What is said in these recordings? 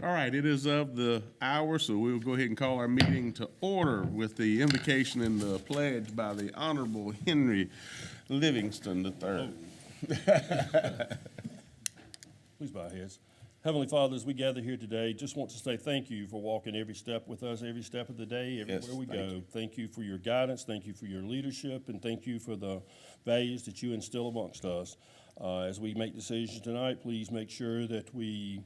All right, it is of the hour, so we'll go ahead and call our meeting to order with the invocation and the pledge by the Honorable Henry Livingston III. Please bow your heads. Heavenly Father, as we gather here today, just want to say thank you for walking every step with us, every step of the day, everywhere we go. Thank you for your guidance, thank you for your leadership, and thank you for the values that you instill amongst us. As we make decisions tonight, please make sure that we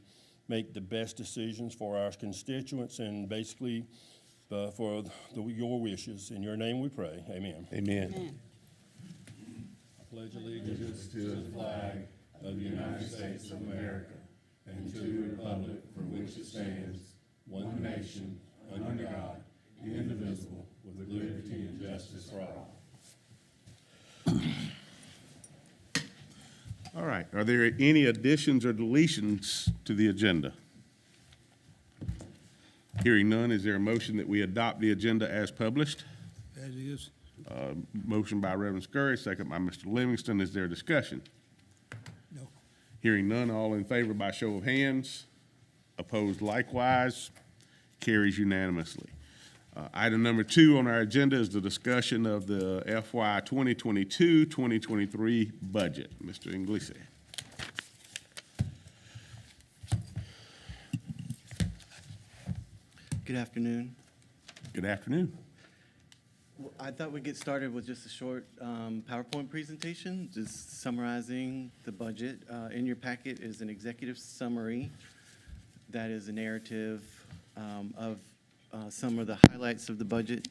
make the best decisions for our constituents and basically for your wishes. In your name we pray. Amen. Amen. Amen. I pledge allegiance to the flag of the United States of America and to the republic for which it stands, one nation, under God, indivisible, with liberty and justice for all. All right, are there any additions or deletions to the agenda? Hearing none, is there a motion that we adopt the agenda as published? As is. Motion by Reverend Scurry, second by Mr. Livingston. Is there discussion? No. Hearing none, all in favor by show of hands. Opposed likewise. Carries unanimously. Item number 2 on our agenda is the discussion of the FY 2022-2023 budget. Mr. Inglese. Good afternoon. Good afternoon. Well, I thought we'd get started with just a short PowerPoint presentation, just summarizing the budget. In your packet is an executive summary that is a narrative of some of the highlights of the budget,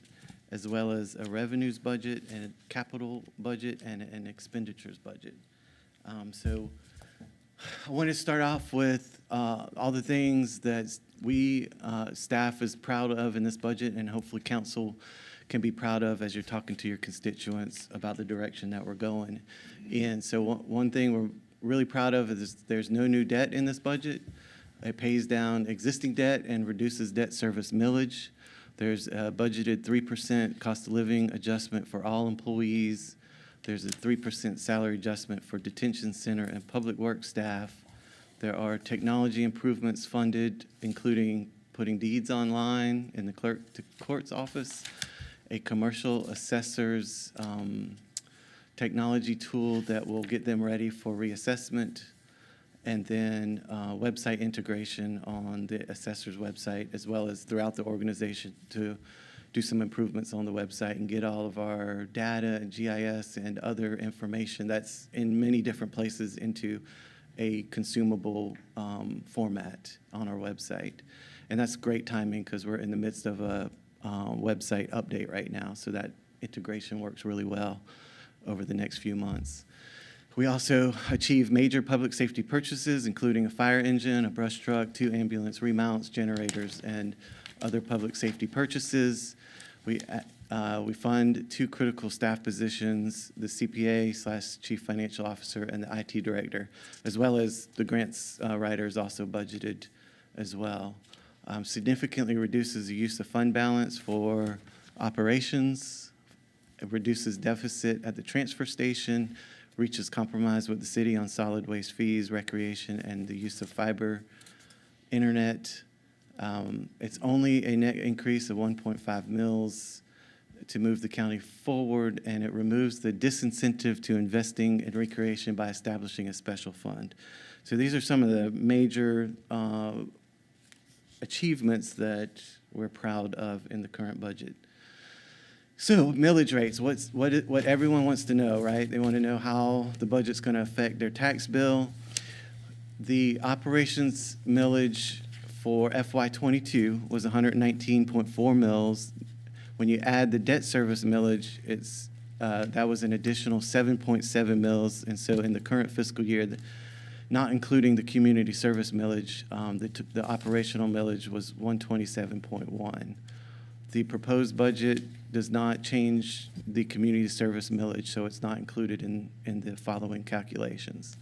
as well as a revenues budget and a capital budget and an expenditures budget. So I want to start off with all the things that we, staff, is proud of in this budget, and hopefully council can be proud of as you're talking to your constituents about the direction that we're going in. So one thing we're really proud of is there's no new debt in this budget. It pays down existing debt and reduces debt service millage. There's a budgeted 3% cost of living adjustment for all employees. There's a 3% salary adjustment for detention center and public works staff. There are technology improvements funded, including putting deeds online in the clerk to court's office, a commercial assessor's technology tool that will get them ready for reassessment, and then website integration on the assessor's website, as well as throughout the organization to do some improvements on the website and get all of our data and GIS and other information that's in many different places into a consumable format on our website. And that's great timing because we're in the midst of a website update right now, so that integration works really well over the next few months. We also achieved major public safety purchases, including a fire engine, a brush truck, 2 ambulance remounts, generators, and other public safety purchases. We fund 2 critical staff positions, the CPA/Chief Financial Officer and the IT Director, as well as the grants writer is also budgeted as well. Significantly reduces the use of fund balance for operations. It reduces deficit at the transfer station, reaches compromise with the city on solid waste fees, recreation, and the use of fiber internet. It's only a net increase of 1.5 mils to move the county forward, and it removes the disincentive to investing in recreation by establishing a special fund. So these are some of the major achievements that we're proud of in the current budget. So millage rates, what everyone wants to know, right? They want to know how the budget's going to affect their tax bill. The operations millage for FY22 was 119.4 mils. When you add the debt service millage, that was an additional 7.7 mils. And so in the current fiscal year, not including the community service millage, the operational millage was 127.1. The proposed budget does not change the community service millage, so it's not included in the following calculations.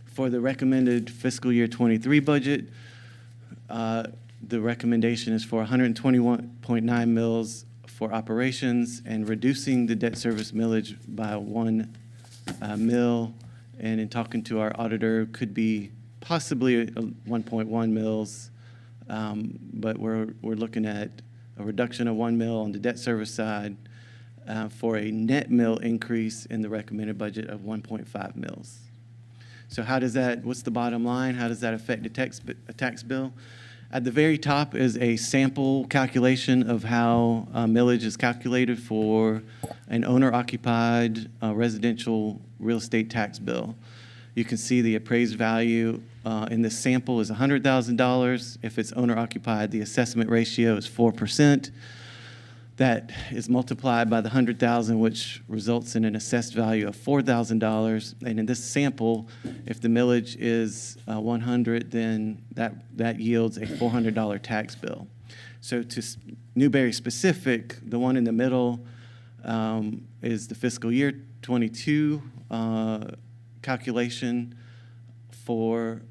For the recommended fiscal year 23 budget, the recommendation is for 121.9 mils for operations and reducing the debt service millage by 1 mil. And in talking to our auditor, could be possibly 1.1 mils But we're looking at a reduction of 1 mil on the debt service side for a net mil increase in the recommended budget of 1.5 mils. So what's the bottom line? How does that affect the tax bill? At the very top is a sample calculation of how millage is calculated for an owner-occupied residential real estate tax bill. You can see the appraised value in this sample is $100,000. If it's owner-occupied, the assessment ratio is 4%. That is multiplied by the 100,000, which results in an assessed value of $4,000. And in this sample, if the millage is 100, then that yields a $400 tax bill. So to Newberry specific, the one in the middle is the fiscal year 22 calculation for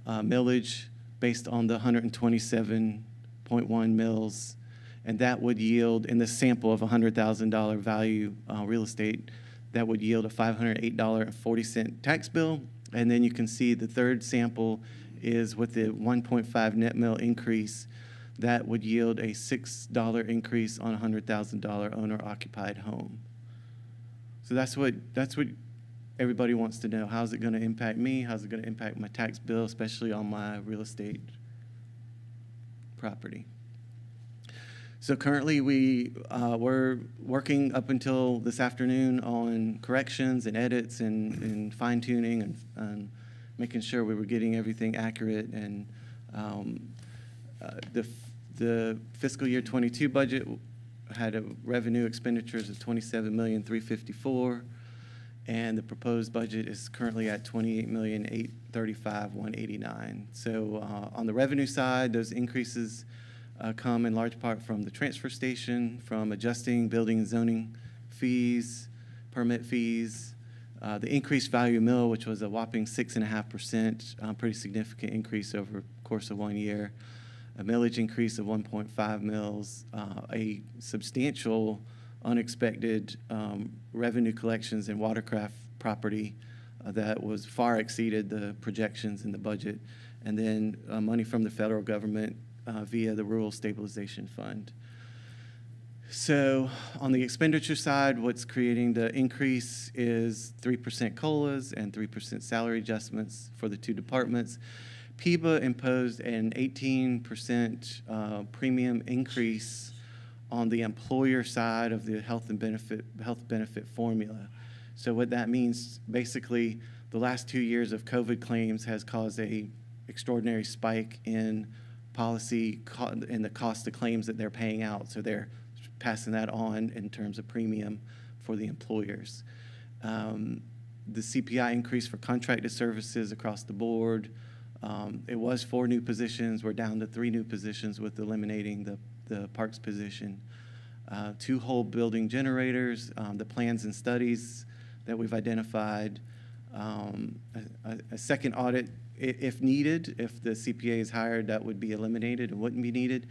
millage based on the 127.1 mils. And that would yield, in this sample of $100,000 value real estate, that would yield a $508.40 tax bill. And then you can see the third sample is with the 1.5 net mil increase, that would yield a $6 increase on a $100,000 owner-occupied home. So that's what everybody wants to know. How's it going to impact me? How's it going to impact my tax bill, especially on my real estate property? So currently, we're working up until this afternoon on corrections and edits and fine-tuning and making sure we were getting everything accurate. And the fiscal year 22 budget had a revenue expenditures of $27,354,000, and the proposed budget is currently at $28,835,189. So on the revenue side, those increases come in large part from the transfer station, from adjusting building and zoning fees, permit fees, the increased value mill, which was a whopping 6.5%, pretty significant increase over the course of 1 year, a millage increase of 1.5 mils, a substantial unexpected revenue collections in watercraft property that was far exceeded the projections in the budget, and then money from the federal government via the Rural Stabilization Fund. So on the expenditure side, what's creating the increase is 3% COLAs and 3% salary adjustments for the two departments. PEBA imposed an 18% premium increase on the employer side of the health benefit formula. So what that means, basically, the last 2 years of COVID claims has caused a extraordinary spike in policy and the cost of claims that they're paying out. So they're passing that on in terms of premium for the employers. The CPI increase for contracted services across the board. It was 4 new positions. We're down to 3 new positions with eliminating the parks position. 2 whole building generators, the plans and studies that we've identified, a second audit if needed. If the CPA is hired, that would be eliminated and wouldn't be needed.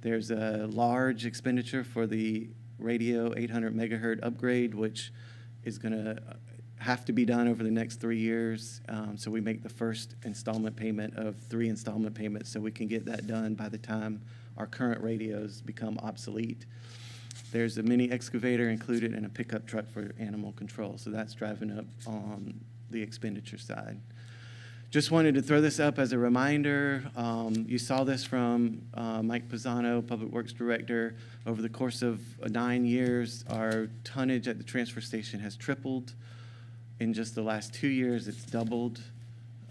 There's a large expenditure for the radio 800 megahertz upgrade, which is going to have to be done over the next 3 years. So we make the first installment payment of 3 installment payments so we can get that done by the time our current radios become obsolete. There's a mini excavator included and a pickup truck for animal control. So that's driving up on the expenditure side. Just wanted to throw this up as a reminder. You saw this from Mike Pisano, Public Works Director. Over the course of 9 years, our tonnage at the transfer station has tripled. In just the last 2 years, it's doubled.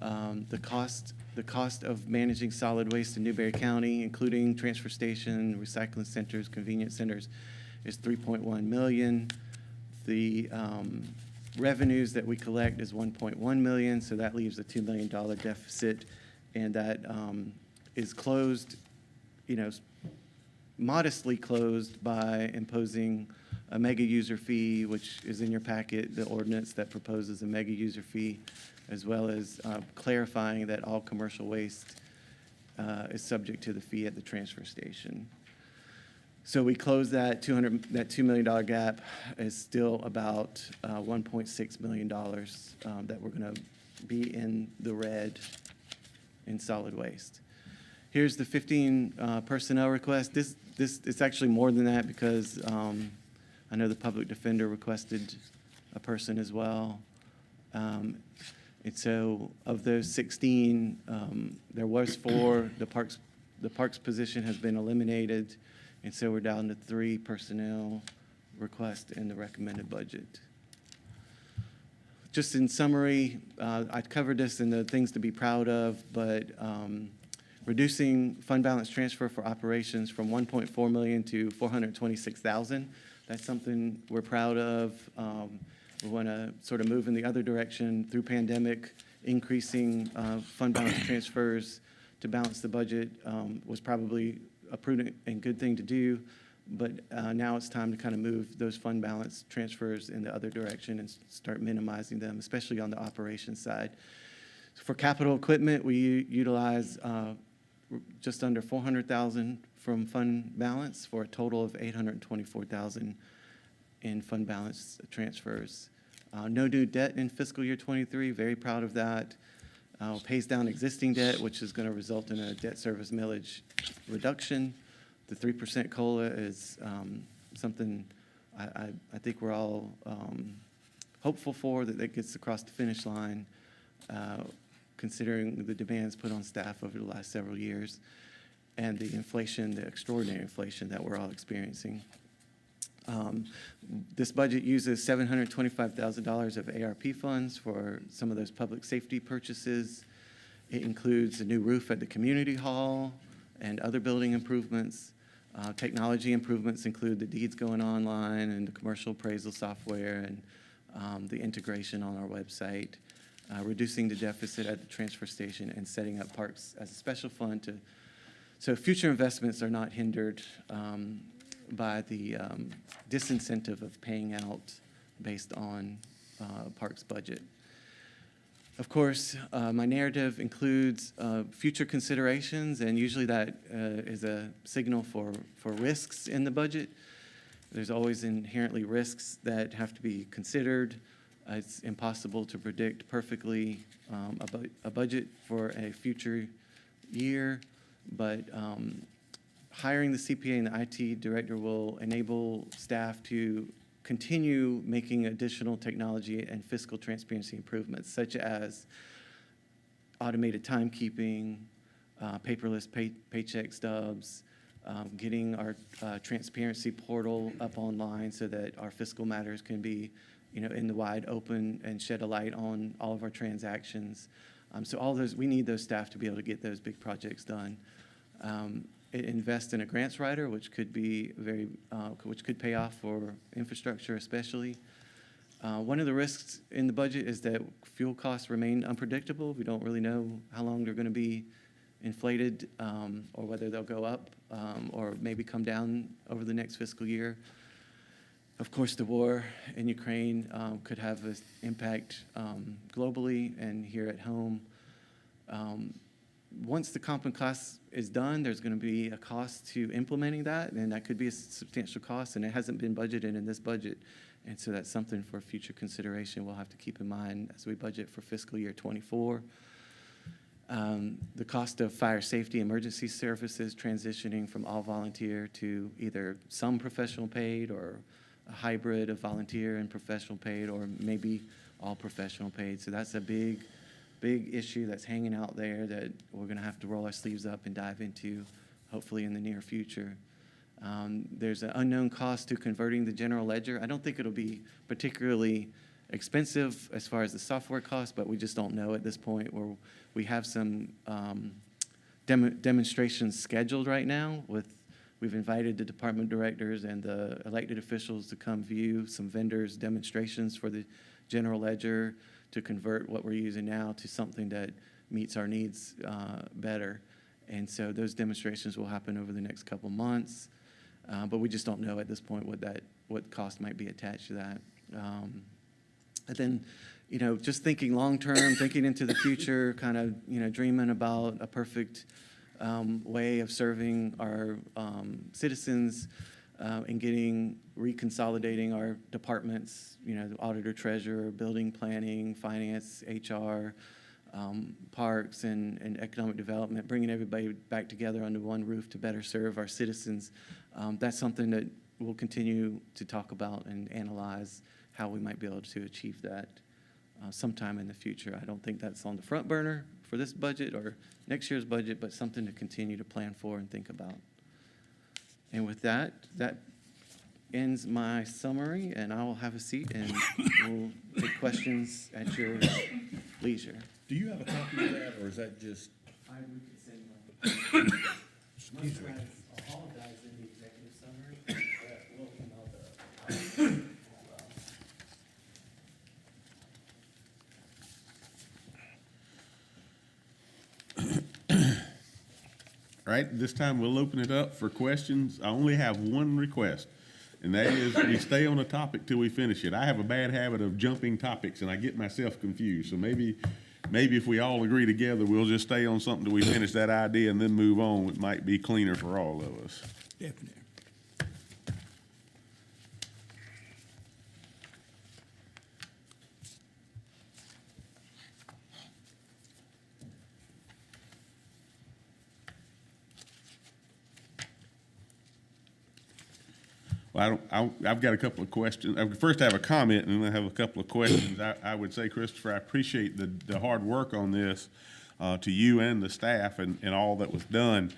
The cost of managing solid waste in Newberry County, including transfer station, recycling centers, convenience centers, is $3.1 million. The revenues that we collect is $1.1 million, so that leaves a $2 million deficit, and that is closed, modestly closed by imposing a mega user fee, which is in your packet, the ordinance that proposes a mega user fee, as well as clarifying that all commercial waste is subject to the fee at the transfer station. So we closed that $2 million gap is still about $1.6 million that we're going to be in the red in solid waste. Here's the 15 personnel request. It's actually more than that because I know the public defender requested a person as well. And so of those 16, there was 4. The parks position has been eliminated, and so we're down to 3 personnel requests in the recommended budget. Just in summary, I covered this in the things to be proud of, but reducing fund balance transfer for operations from 1.4 million to 426,000. That's something we're proud of. We want to sort of move in the other direction through pandemic. Increasing fund balance transfers to balance the budget was probably a prudent and good thing to do, but now it's time to kind of move those fund balance transfers in the other direction and start minimizing them, especially on the operations side. For capital equipment, we utilize just under 400,000 from fund balance for a total of 824,000 in fund balance transfers. No new debt in fiscal year 23, very proud of that. Pays down existing debt, which is going to result in a debt service millage reduction. The 3% COLA is something I think we're all hopeful for, that gets across the finish line, considering the demands put on staff over the last several years and the inflation, the extraordinary inflation that we're all experiencing. This budget uses $725,000 of ARP funds for some of those public safety purchases. It includes a new roof at the community hall and other building improvements. Technology improvements include the deeds going online and the commercial appraisal software and the integration on our website. Reducing the deficit at the transfer station and setting up parks as a special fund so future investments are not hindered by the disincentive of paying out based on parks budget. Of course, my narrative includes future considerations, and usually that is a signal for risks in the budget. There's always inherently risks that have to be considered. It's impossible to predict perfectly a budget for a future year, but hiring the CPA and the IT director will enable staff to continue making additional technology and fiscal transparency improvements, such as automated timekeeping, paperless paycheck stubs, getting our transparency portal up online so that our fiscal matters can be, in the wide open and shed a light on all of our transactions. So all those, we need those staff to be able to get those big projects done. Invest in a grants writer, which could be which could pay off for infrastructure especially. One of the risks in the budget is that fuel costs remain unpredictable. We don't really know how long they're going to be inflated or whether they'll go up or maybe come down over the next fiscal year. Of course, the war in Ukraine could have an impact globally and here at home. Once the comp and class is done, there's going to be a cost to implementing that, and that could be a substantial cost, and it hasn't been budgeted in this budget. And so that's something for future consideration we'll have to keep in mind as we budget for fiscal year 24. The cost of fire safety emergency services transitioning from all volunteer to either some professional paid or a hybrid of volunteer and professional paid, or maybe all professional paid. So that's a big issue that's hanging out there that we're going to have to roll our sleeves up and dive into, hopefully in the near future. There's an unknown cost to converting the general ledger. I don't think it'll be particularly expensive as far as the software cost, but we just don't know at this point. We have some demonstrations scheduled right now. We've invited the department directors and the elected officials to come view some vendors' demonstrations for the general ledger to convert what we're using now to something that meets our needs better. And so those demonstrations will happen over the next couple months, but we just don't know at this point what cost might be attached to that. And then, just thinking long-term, thinking into the future, kind of, dreaming about a perfect way of serving our citizens and reconsolidating our departments, the auditor, treasurer, building, planning, finance, HR, parks and economic development, bringing everybody back together under one roof to better serve our citizens. That's something that we'll continue to talk about and analyze how we might be able to achieve that sometime in the future. I don't think that's on the front burner for this budget or next year's budget, but something to continue to plan for and think about. And with that, that ends my summary, and I will have a seat and we'll take questions at your leisure. Do you have a copy of that, or is that just? I would send one. Most guys, all of that is in the executive summary, but we'll email the. All right, this time we'll open it up for questions. I only have one request, and that is we stay on a topic till we finish it. I have a bad habit of jumping topics, and I get myself confused. So maybe if we all agree together, we'll just stay on something till we finish that idea and then move on. It might be cleaner for all of us. Definitely. Well, I've got a couple of questions. First, I have a comment, and then I have a couple of questions. I would say, Christopher, I appreciate the hard work on this to you and the staff and all that was done.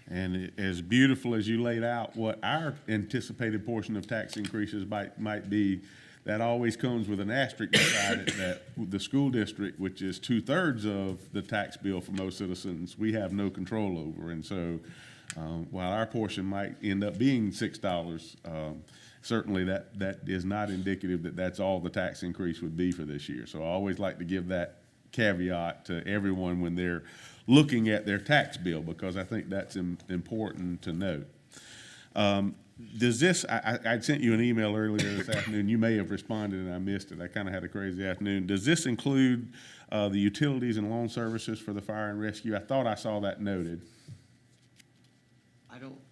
And as beautiful as you laid out what our anticipated portion of tax increases might be, that always comes with an asterisk beside it that the school district, which is 2/3 of the tax bill for most citizens, we have no control over. And so while our portion might end up being $6, certainly that is not indicative that that's all the tax increase would be for this year. So I always like to give that caveat to everyone when they're looking at their tax bill, because I think that's important to note. Does this, I sent you an email earlier this afternoon. You may have responded and I missed it. I kind of had a crazy afternoon. Does this include the utilities and loan services for the fire and rescue? I thought I saw that noted.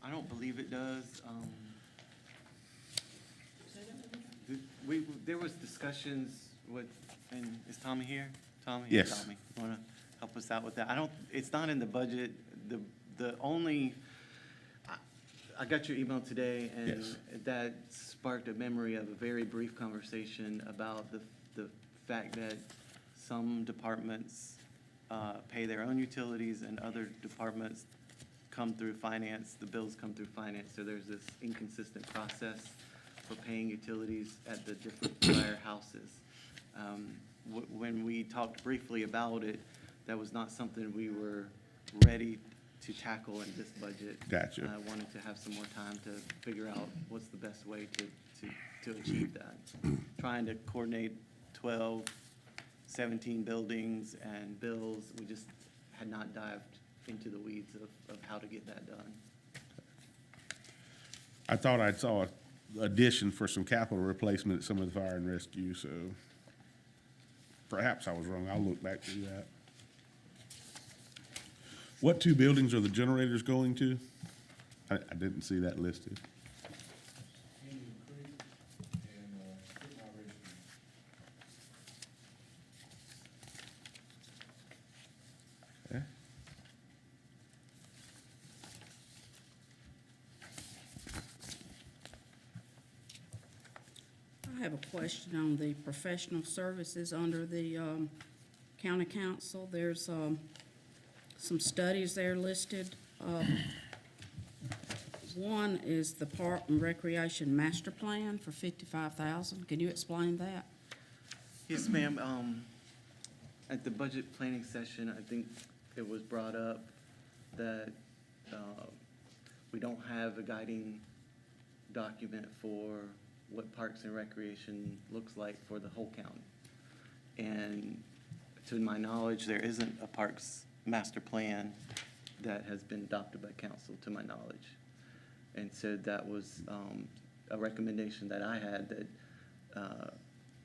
I don't believe it does. There was discussions with, and is Tommy here? Tommy? Yes. Tommy, you wanna help us out with that? It's not in the budget. The only, I got your email today, and Yes. that sparked a memory of a very brief conversation about the fact that some departments pay their own utilities and other departments come through finance, the bills come through finance, so there's this inconsistent process for paying utilities at the different firehouses. When we talked briefly about it, that was not something we were ready to tackle in this budget. Gotcha. I wanted to have some more time to figure out what's the best way to achieve that. Trying to coordinate 12, 17 buildings and bills, we just had not dived into the weeds of how to get that done. I thought I saw an addition for some capital replacement at some of the fire and rescue, so perhaps I was wrong. I'll look back through that. What two buildings are the generators going to? I didn't see that listed. Okay. I have a question on the professional services under the county council. There's some studies there listed. One is the Park and Recreation Master Plan for $55,000. Can you explain that? Yes, ma'am. At the budget planning session, I think it was brought up that we don't have a guiding document for what Parks and Recreation looks like for the whole county. And to my knowledge, there isn't a Parks Master Plan that has been adopted by council, to my knowledge. And so that was a recommendation that I had, that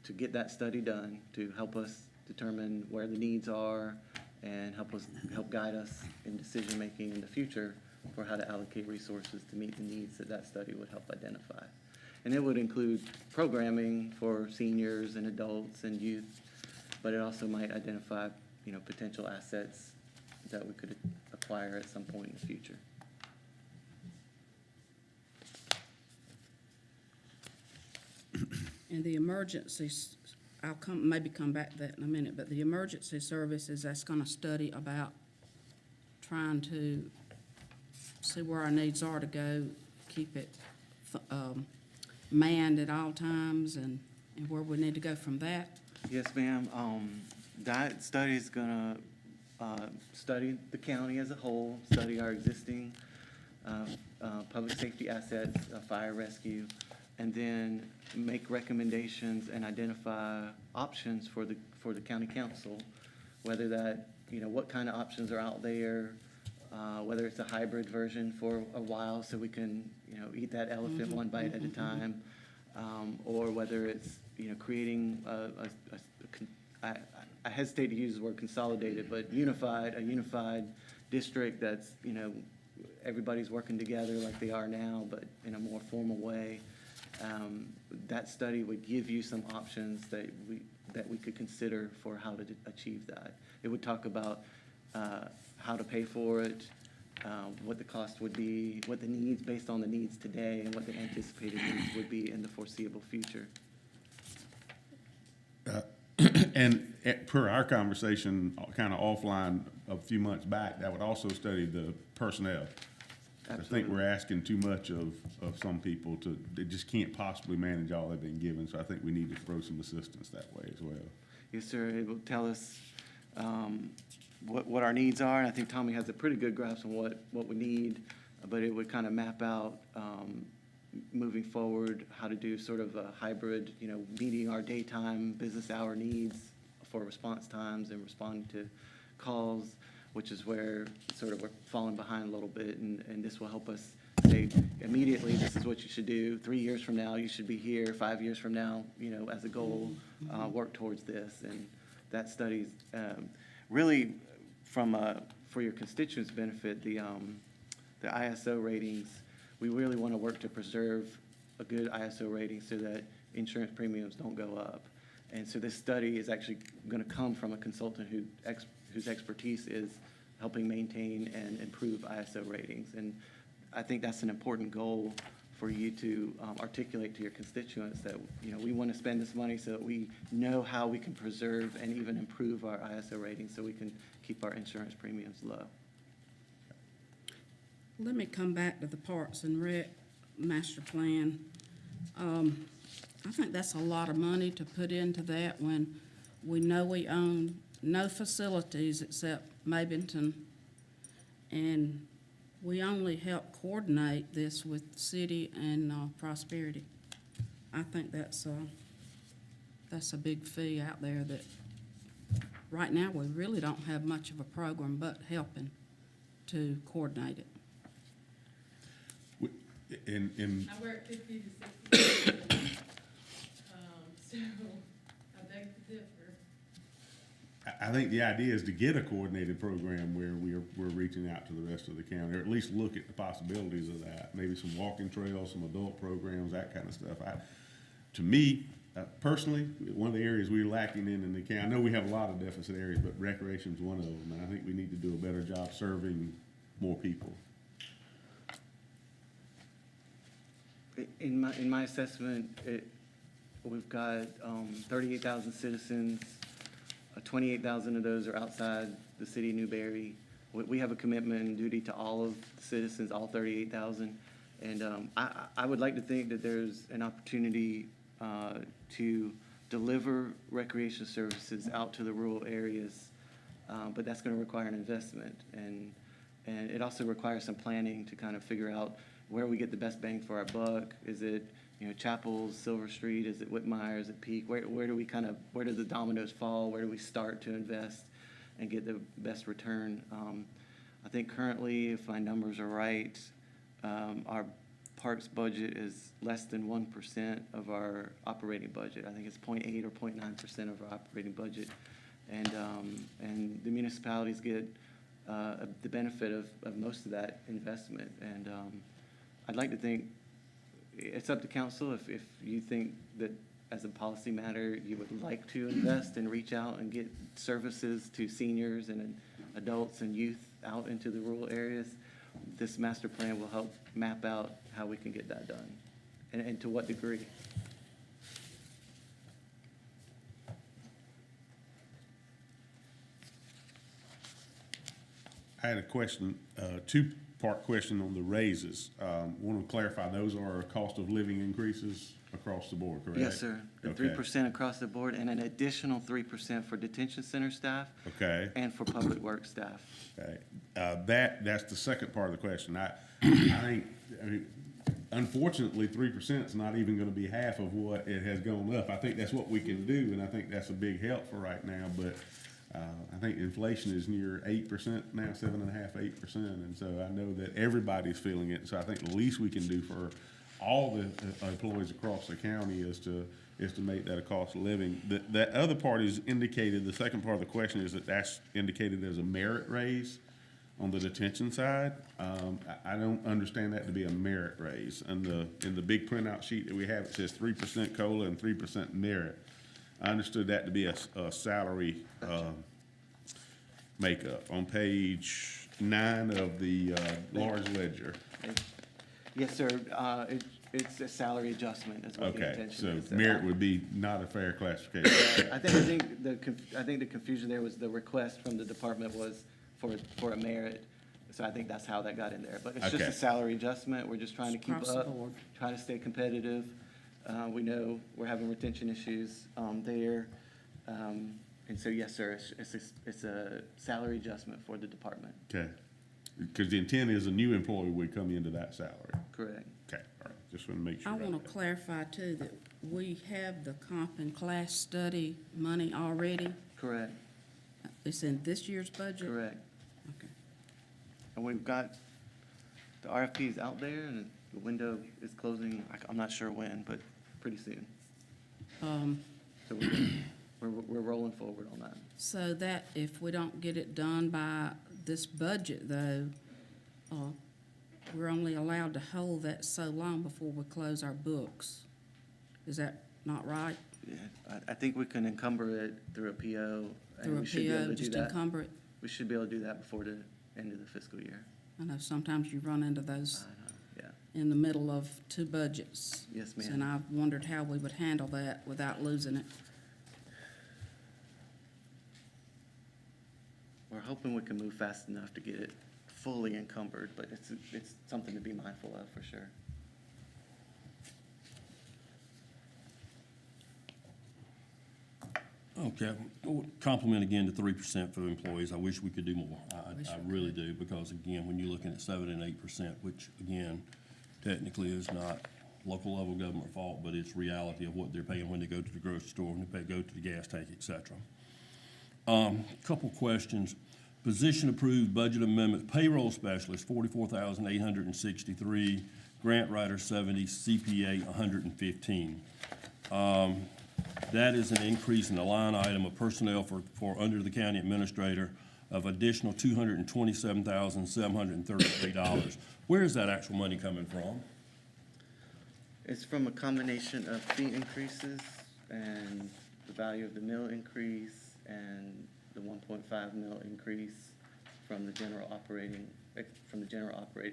to get that study done, to help us determine where the needs are and help guide us in decision-making in the future for how to allocate resources to meet the needs that study would help identify. And it would include programming for seniors and adults and youth, but it also might identify potential assets that we could acquire at some point in the future. And the emergencies, I'll maybe come back to that in a minute, but the emergency services, that's gonna study about trying to see where our needs are to go, keep it, manned at all times and where we need to go from that. Yes, ma'am. That study is gonna study the county as a whole, study our existing public safety assets, fire rescue, and then make recommendations and identify options for the county council, whether that, what kind of options are out there, whether it's a hybrid version for a while so we can, eat that elephant one bite at a time, or whether it's, creating I hesitate to use the word consolidated, but a unified district that's, everybody's working together like they are now, but in a more formal way. That study would give you some options that we could consider for how to achieve that. It would talk about how to pay for it, what the cost would be, what the needs, based on the needs today, and what the anticipated needs would be in the foreseeable future. And per our conversation, kind of offline a few months back, that would also study the personnel. I think we're asking too much of some people they just can't possibly manage all they've been given, so I think we need to throw some assistance that way as well. Yes, sir. It will tell us what our needs are, and I think Tommy has a pretty good grasp on what we need, but it would kind of map out moving forward how to do sort of a hybrid, meeting our daytime business hour needs for response times and responding to calls, which is where sort of we're falling behind a little bit, and this will help us say immediately, this is what you should do. 3 years from now, you should be here. 5 years from now, as a goal, work towards this. And that study's really for your constituents' benefit, the ISO ratings, we really want to work to preserve a good ISO rating so that insurance premiums don't go up. And so this study is actually going to come from a consultant whose expertise is helping maintain and improve ISO ratings. And I think that's an important goal for you to articulate to your constituents that, we want to spend this money so that we know how we can preserve and even improve our ISO ratings so we can keep our insurance premiums low. Let me come back to the Parks and Rec master plan. I think that's a lot of money to put into that when we know we own no facilities except Mabington, and we only help coordinate this with city and Prosperity. I think that's a big fee out there that right now we really don't have much of a program but helping to coordinate it. I work 50 to 60 hours, so I beg to differ. I think the idea is to get a coordinated program where we're reaching out to the rest of the county, or at least look at the possibilities of that. Maybe some walking trails, some adult programs, that kind of stuff. To me, personally, one of the areas we're lacking in the county, I know we have a lot of deficit areas, but recreation's one of them, and I think we need to do a better job serving more people. In my assessment, we've got 38,000 citizens. 28,000 of those are outside the city of Newberry. We have a commitment and duty to all of the citizens, all 38,000. And I would like to think that there's an opportunity to deliver recreation services out to the rural areas, but that's going to require an investment. And it also requires some planning to kind of figure out where we get the best bang for our buck. Is it, Chapels, Silver Street? Is it Whitmire? Is it Peak? Where do the dominoes fall? Where do we start to invest and get the best return? I think currently, if my numbers are right, our parks budget is less than 1% of our operating budget. I think it's 0.8 or 0.9% of our operating budget. And the municipalities get the benefit of most of that investment. And I'd like to think it's up to council if you think that as a policy matter, you would like to invest and reach out and get services to seniors and adults and youth out into the rural areas, this master plan will help map out how we can get that done, and to what degree. I had a question, two-part question on the raises. Want to clarify, those are cost of living increases across the board, correct? Yes, sir. The Okay. 3% across the board, and an additional 3% for detention center staff Okay, and for public works staff. okay. That's the second part of the question. I think, unfortunately, 3% is not even gonna be half of what it has gone up. I think that's what we can do, and I think that's a big help for right now, but, I think inflation is near 8% now, 7.5%, 8%, and so I know that everybody's feeling it. So I think the least we can do for all the employees across the county is to make that a cost of living. That other part is indicated, the second part of the question is that's indicated as a merit raise on the detention side. I don't understand that to be a merit raise. In the big printout sheet that we have, it says 3% COLA and 3% merit. I understood that to be a salary makeup on page 9 of the large ledger. Yes, sir. It's a salary adjustment is what the Okay, intention is. so merit would be not a fair classification. I think the confusion there was the request from the department was for a merit. So I think that's how that got in there. But it's just Okay. a salary adjustment. We're just trying to keep Across the up, board. trying to stay competitive. We know we're having retention issues there. And so, yes, sir, it's a salary adjustment for the department. Okay, because the intent is a new employee would come into that salary. Correct. Okay, all right, just want to make sure. I about want that. to clarify too that we have the comp and class study money already. Correct. It's in this year's budget? Correct. Okay. And we've got, the RFPs out there, and the window is closing, I'm not sure when, but pretty soon. So we're rolling forward on that. So that if we don't get it done by this budget though, we're only allowed to hold that so long before we close our books. Is that not right? Yeah, I think we can encumber it through a PO, and Through a we should be able PO, to do just that. encumber it? We should be able to do that before the end of the fiscal year. I know sometimes you run into those Yeah, in the middle of two budgets. Yes, ma'am. And I've wondered how we would handle that without losing it. we're hoping we can move fast enough to get it fully encumbered, but it's something to be mindful of for sure. Okay, compliment again to 3% for the employees. I wish we could do more. I really do, because again, when you're looking at 7 and 8%, which again, technically is not local level government fault, but it's reality of what they're paying when they go to the grocery store, when they go to the gas tank, et cetera. Couple questions. Position approved budget amendment, payroll specialist, 44,863, grant writer 70, CPA 115. That is an increase in the line item of personnel for under the county administrator of additional $227,733. Where is that actual money coming from? It's from a combination of fee increases and the value of the mill increase and the 1.5 mil increase from the general operating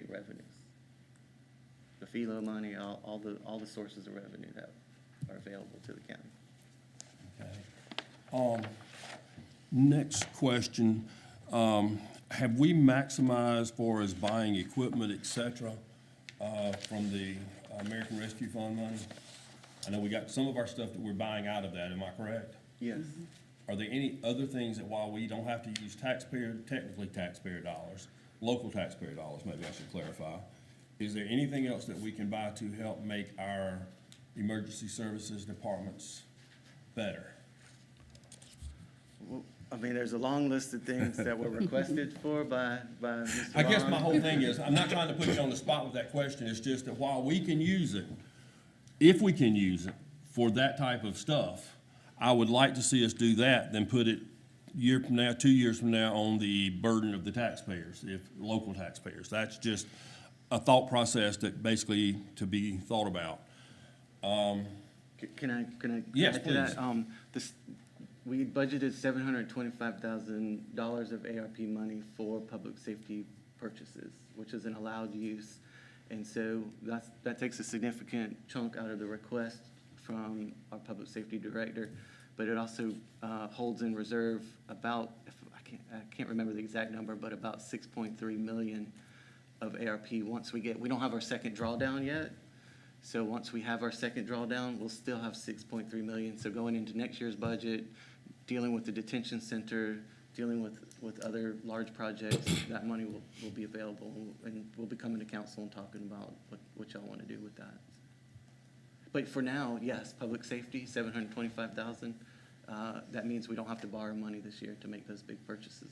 revenues. The FELO money, all the sources of revenue that are available to the county. Okay. Next question, have we maximized for as buying equipment, et cetera, from the American Rescue Fund money? I know we got some of our stuff that we're buying out of that, am I correct? Yes. Are there any other things that while we don't have to use technically taxpayer dollars, local taxpayer dollars, maybe I should clarify, is there anything else that we can buy to help make our emergency services departments better? Well, I mean, there's a long list of things that were requested for by Mr. I guess Vaughn. my whole thing is, I'm not trying to put you on the spot with that question, it's just that while we can use it, if we can use it for that type of stuff, I would like to see us do that, then put it year from now, 2 years from now, on the burden of the taxpayers, if local taxpayers. That's just a thought process that basically to be thought about. Can I Yes, add to that? please. We budgeted $725,000 of ARP money for public safety purchases, which is an allowed use. And so that takes a significant chunk out of the request from our public safety director. But it also holds in reserve about, I can't remember the exact number, but about 6.3 million of ARP once we don't have our second drawdown yet. So once we have our second drawdown, we'll still have 6.3 million. So going into next year's budget, dealing with the detention center, dealing with other large projects, that money will be available. And we'll be coming to council and talking about what y'all want to do with that. But for now, yes, public safety, 725,000. That means we don't have to borrow money this year to make those big purchases.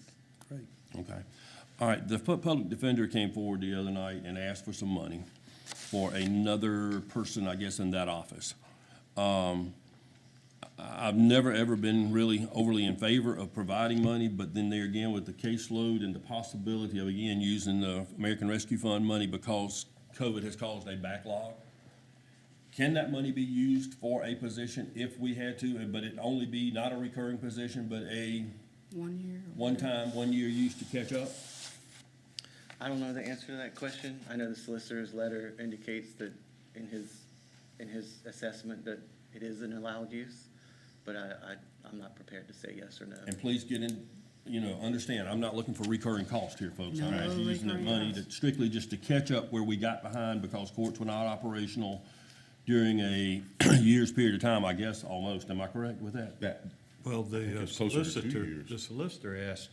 Great. Okay. All right, the public defender came forward the other night and asked for some money for another person, I guess, in that office. I've never, ever been really overly in favor of providing money, but then there again, with the caseload and the possibility of, again, using the American Rescue Fund money because COVID has caused a backlog, can that money be used for a position if we had to, but it only be not a recurring position, but a 1 year. one-time, 1 year use to catch up? I don't know the answer to that question. I know the solicitor's letter indicates that in his assessment that it is an allowed use, but I'm not prepared to say yes or no. And please get in, understand, I'm not looking for recurring cost here, folks. I'm No actually using that recurring money cost. strictly just to catch up where we got behind because courts were not operational during a year's period of time, I guess, almost. Am I correct with that? Well, the it's closer to 2 years. solicitor asked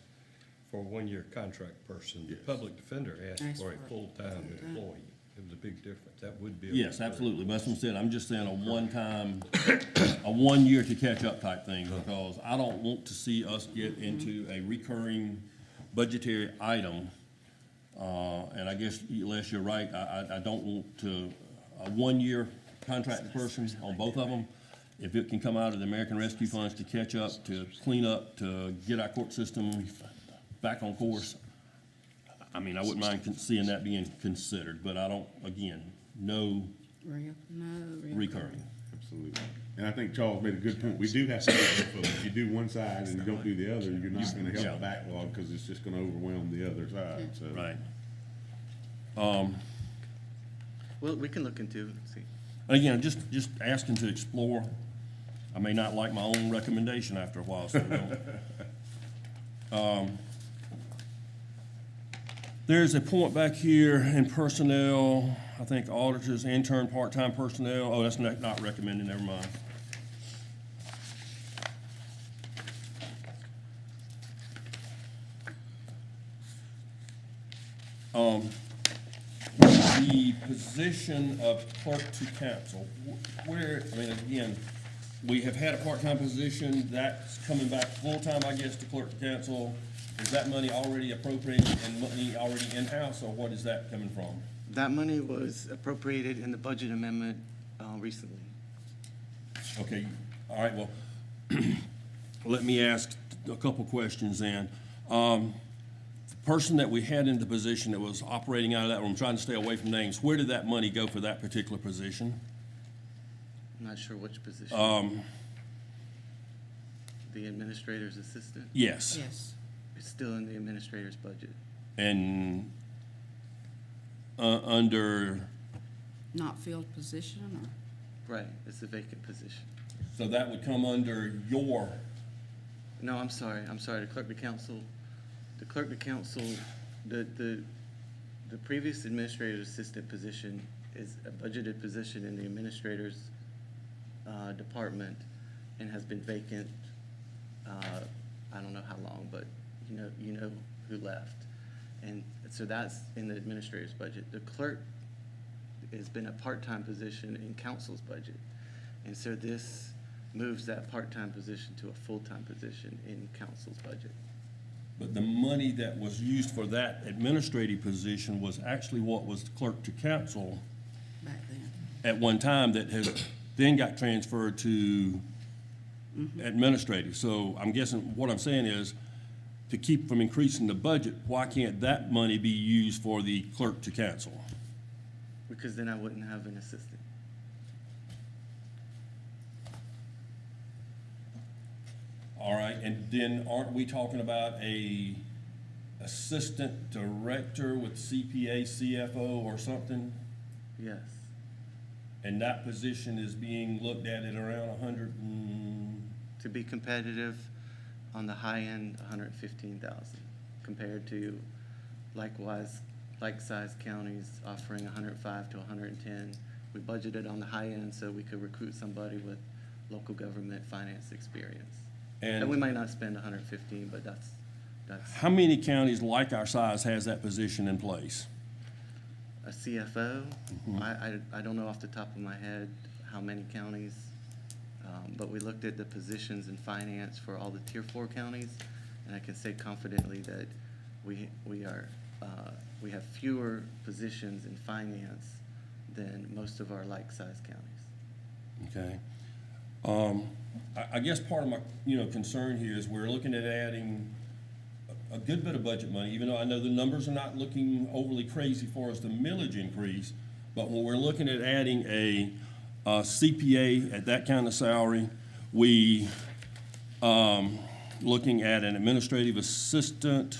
for a 1-year contract person. The Yes. public defender asked Asked for a for a full-time full-time. employee. It was a big difference. That would be. a Yes, recurring. absolutely. But that's what I said. I'm just saying a one-time, a 1 year to catch up type thing because I don't want to see us get into a recurring budgetary item. And I guess, Les, you're right. I don't want to, a 1 year contracted person on both of them. If it can come out of the American Rescue Funds to catch up, to clean up, to get our court system back on course, I mean, I wouldn't mind seeing that being considered, but I don't, again, no recurring. Absolutely. And I think Charles made a good point. We do have to, if you do one side and you don't do the other, you're not gonna help Yeah. the backlog because it's just gonna overwhelm the other side, so. Right. Well, we can look into it and see. Again, just asking to explore. I may not like my own recommendation after a while, so don't. There's a point back here in personnel, I think auditors, intern, part-time personnel. Oh, that's not recommended, never mind. The position of clerk to council, where, I mean, again, we have had a part-time position, that's coming back full-time, I guess, to clerk to council. Is that money already appropriated and money already in-house, or what is that coming from? That money was appropriated in the budget amendment recently. Okay, all right, well, let me ask a couple questions then. The person that we had in the position that was operating out of that room, trying to stay away from names, where did that money go for that particular position? I'm not sure which position. The administrator's assistant? Yes. Yes. It's still in the administrator's budget. And under, Not filled position or? Right, it's a vacant position. so that would come under your, No, I'm sorry, the clerk to council, the previous administrator's assistant position is a budgeted position in the administrator's department and has been vacant, I don't know how long, but you know who left. And so that's in the administrator's budget. The clerk has been a part-time position in council's budget. And so this moves that part-time position to a full-time position in council's budget. but the money that was used for that administrative position was actually what was clerk to council Back then. at one time that has then got transferred to administrative. So I'm guessing, what I'm saying is, to keep from increasing the budget, why can't that money be used for the clerk to council? Because then I wouldn't have an assistant. All right, and then aren't we talking about a assistant director with CPA, CFO or something? Yes, And that position is being looked at around 100 and, to be competitive, on the high end, 115,000, compared to likewise, like-sized counties offering 105 to 110. We budgeted on the high end so we could recruit somebody with local government finance experience. And we and might not spend 115, but that's how many counties like our size has that position in place? a CFO. I don't know off the top of my head how many counties, but we looked at the positions in finance for all the Tier 4 counties, and I can say confidently that we have fewer positions in finance than most of our like-sized counties. Okay. I guess part of my, concern here is we're looking at adding a good bit of budget money, even though I know the numbers are not looking overly crazy for us, the millage increase. But when we're looking at adding a CPA at that kind of salary, we, looking at an administrative assistant,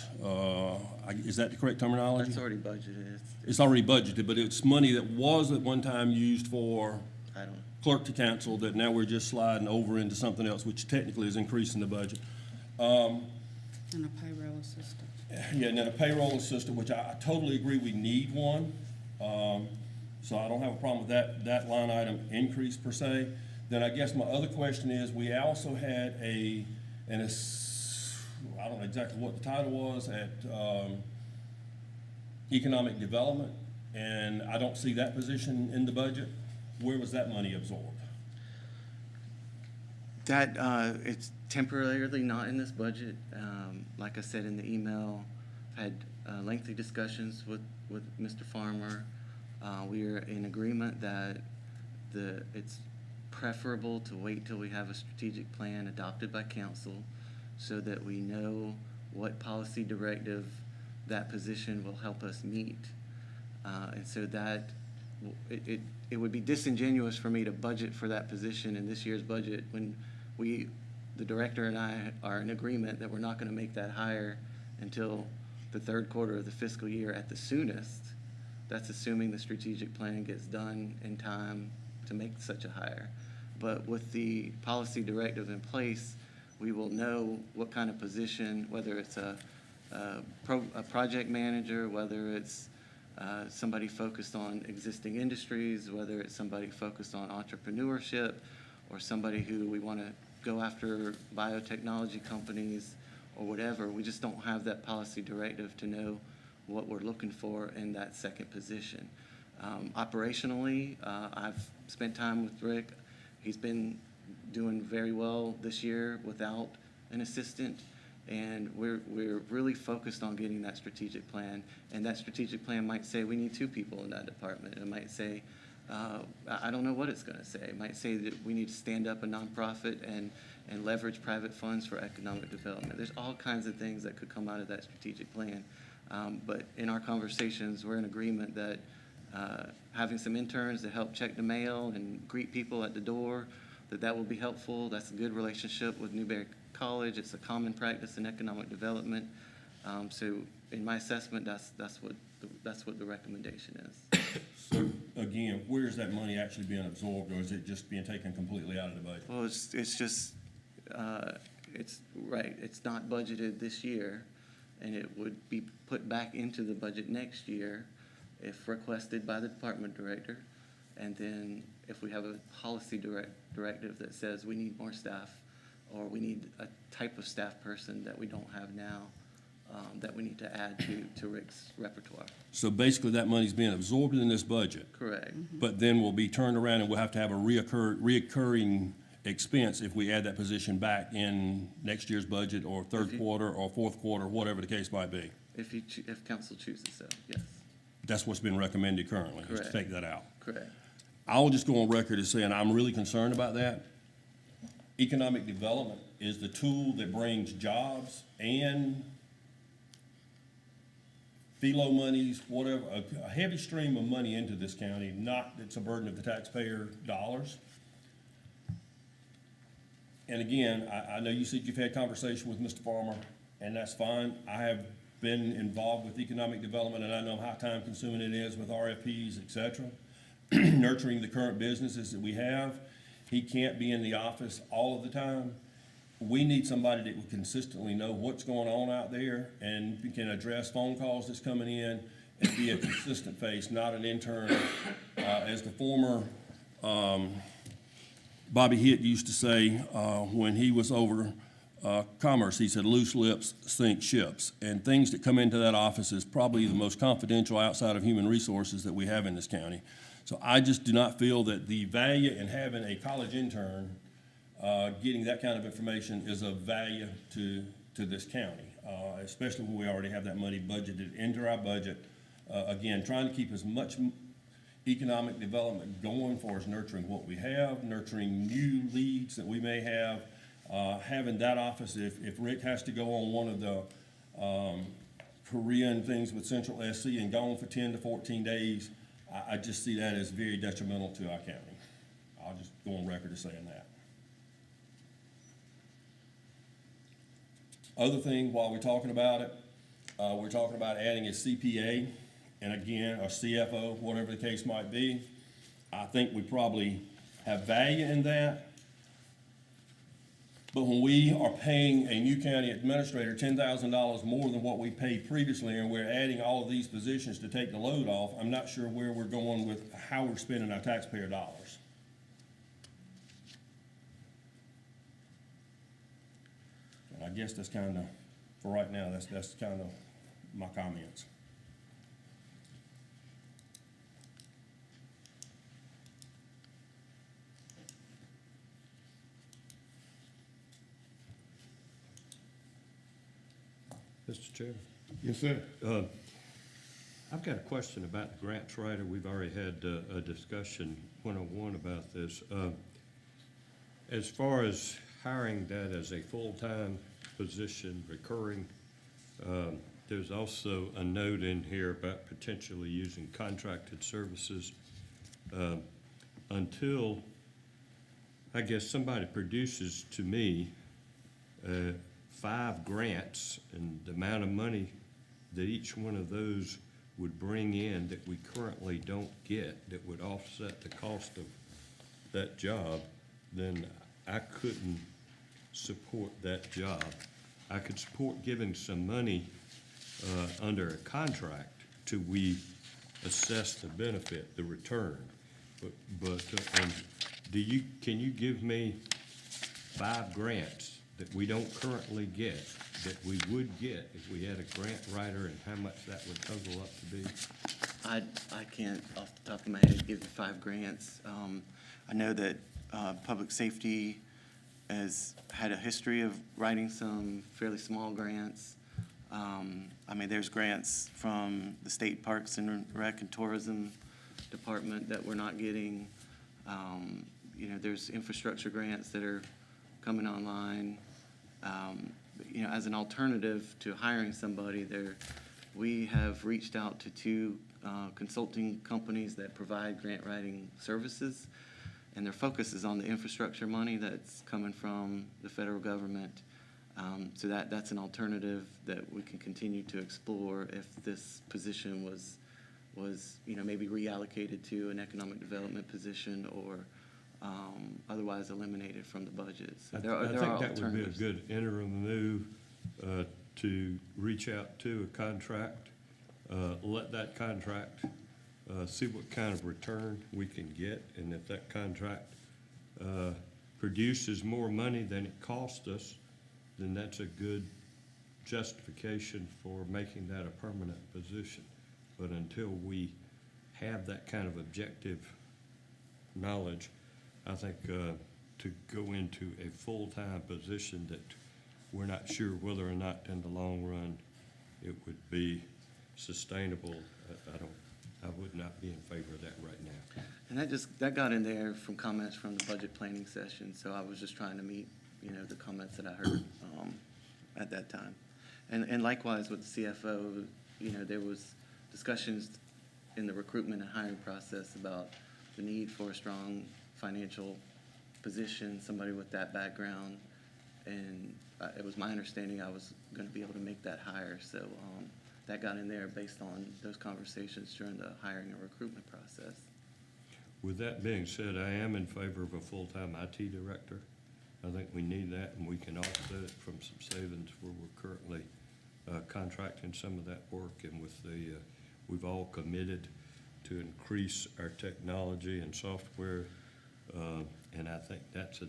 is that the correct terminology? That's already budgeted. It's already budgeted, but it's money that was at one time used for I don't, clerk to council that now we're just sliding over into something else, which technically is increasing the budget. And a payroll assistant. Yeah, and then a payroll assistant, which I totally agree we need one. So I don't have a problem with that line item increase per se. Then I guess my other question is, we also had I don't know exactly what the title was at economic development, and I don't see that position in the budget. Where was that money absorbed? that, it's temporarily not in this budget. Like I said in the email, I had lengthy discussions with Mr. Farmer. We are in agreement that it's preferable to wait till we have a strategic plan adopted by council so that we know what policy directive that position will help us meet. And so that it would be disingenuous for me to budget for that position in this year's budget when the director and I are in agreement that we're not going to make that hire until the third quarter of the fiscal year at the soonest. That's assuming the strategic plan gets done in time to make such a hire. But with the policy directive in place, we will know what kind of position, whether it's a project manager, whether it's somebody focused on existing industries, whether it's somebody focused on entrepreneurship, or somebody who we want to go after biotechnology companies or whatever. We just don't have that policy directive to know what we're looking for in that second position. Operationally, I've spent time with Rick. He's been doing very well this year without an assistant, and we're really focused on getting that strategic plan. And that strategic plan might say we need 2 people in that department. It might say, I don't know what it's going to say. It might say that we need to stand up a nonprofit and leverage private funds for economic development. There's all kinds of things that could come out of that strategic plan. But in our conversations, we're in agreement that having some interns to help check the mail and greet people at the door, that will be helpful. That's a good relationship with Newberry College. It's a common practice in economic development. So in my assessment, that's what the recommendation is. So again, where is that money actually being absorbed, or is it just being taken completely out of the budget? Well, it's just, it's right, it's not budgeted this year, and it would be put back into the budget next year if requested by the department director. And then if we have a policy directive that says we need more staff, or we need a type of staff person that we don't have now, that we need to add to Rick's repertoire. So basically, that money's being absorbed in this budget, Correct. but then will be turned around and we'll have to have a reoccurring expense if we add that position back in next year's budget, or third quarter, or fourth quarter, whatever the case might be. If council chooses so, yes, That's what's been recommended currently, is to Correct. take that out. correct. I'll just go on record as saying I'm really concerned about that. Economic development is the tool that brings jobs and FELO monies, whatever, a heavy stream of money into this county, not that's a burden of the taxpayer dollars. And again, I know you said you've had conversation with Mr. Farmer, and that's fine. I have been involved with economic development, and I know how time consuming it is with RFPs, et cetera. Nurturing the current businesses that we have. He can't be in the office all of the time. We need somebody that will consistently know what's going on out there and can address phone calls that's coming in and be a consistent face, not an intern. As the former Bobby Hitt used to say when he was over commerce, he said, loose lips sink ships. And things that come into that office is probably the most confidential outside of human resources that we have in this county. So I just do not feel that the value in having a college intern getting that kind of information is of value to this county, especially when we already have that money budgeted into our budget. Again, trying to keep as much economic development going for us, nurturing what we have, nurturing new leads that we may have, having that office, if Rick has to go on one of the Korean things with Central SC and gone for 10 to 14 days, I just see that as very detrimental to our county. I'll just go on record as saying that. Other thing, while we're talking about it, we're talking about adding a CPA, and again, a CFO, whatever the case might be. I think we probably have value in that. But when we are paying a new county administrator $10,000 more than what we paid previously, and we're adding all of these positions to take the load off, I'm not sure where we're going with how we're spending our taxpayer dollars. And I guess that's kind of, for right now, that's kind of my comments. Mr. Chairman, Yes, sir. I've got a question about the grants writer. We've already had a discussion one-on-one about this. As far as hiring that as a full-time position, recurring, there's also a note in here about potentially using contracted services until, I guess, somebody produces to me 5 grants, and the amount of money that each one of those would bring in that we currently don't get, that would offset the cost of that job, then I couldn't support that job. I could support giving some money under a contract till we assess the benefit, the return. But can you give me 5 grants that we don't currently get, that we would get if we had a grant writer, and how much that would total up to be? I can't, off the top of my head, give you 5 grants. I know that public safety has had a history of writing some fairly small grants. I mean, there's grants from the State Parks and Rec and Tourism Department that we're not getting. You know, there's infrastructure grants that are coming online. You know, as an alternative to hiring somebody, we have reached out to 2 consulting companies that provide grant writing services, and their focus is on the infrastructure money that's coming from the federal government. So that's an alternative that we can continue to explore if this position was you know, maybe reallocated to an economic development position or otherwise eliminated from the budget. So there are I think that would be a alternatives. good interim move to reach out to a contract, let that contract see what kind of return we can get, and if that contract produces more money than it cost us, then that's a good justification for making that a permanent position. But until we have that kind of objective knowledge, I think to go into a full-time position that we're not sure whether or not in the long run it would be sustainable, I would not be in favor of that right now. And that got in there from comments from the budget planning session, so I was just trying to meet, you know, the comments that I heard at that time. And likewise with the CFO, you know, there was discussions in the recruitment and hiring process about the need for a strong financial position, somebody with that background. And it was my understanding I was going to be able to make that hire. So that got in there based on those conversations during the hiring and recruitment process. With that being said, I am in favor of a full-time IT director. I think we need that, and we can offset it from some savings where we're currently contracting some of that work. And with the, we've all committed to increase our technology and software, and I think that's a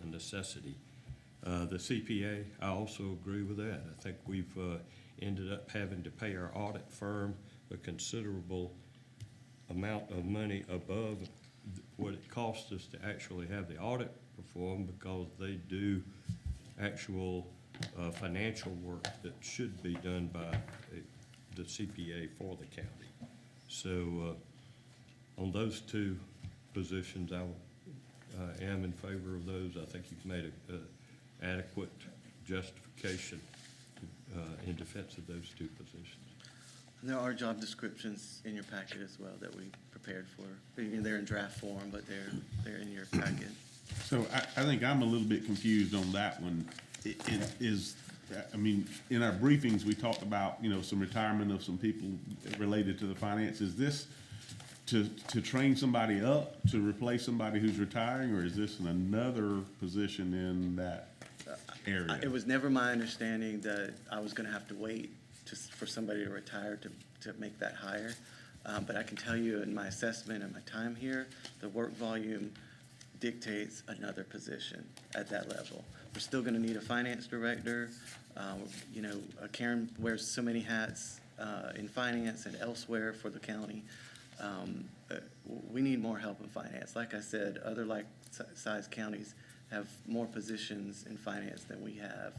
necessity. The CPA, I also agree with that. I think we've ended up having to pay our audit firm a considerable amount of money above what it costs us to actually have the audit performed, because they do actual financial work that should be done by the CPA for the county. So on those two positions, I am in favor of those. I think you've made an adequate justification in defense of those two positions. And there are job descriptions in your packet as well that we prepared for. They're in draft form, but they're in your packet. So I think I'm a little bit confused on that one. I mean, in our briefings, we talked about, some retirement of some people related to the finance. Is this to train somebody up to replace somebody who's retiring, or is this another position in that area? It was never my understanding that I was going to have to wait for somebody to retire to make that hire. But I can tell you in my assessment and my time here, the work volume dictates another position at that level. We're still going to need a finance director. Karen wears so many hats in finance and elsewhere for the county. We need more help in finance. Like I said, other like-sized counties have more positions in finance than we have.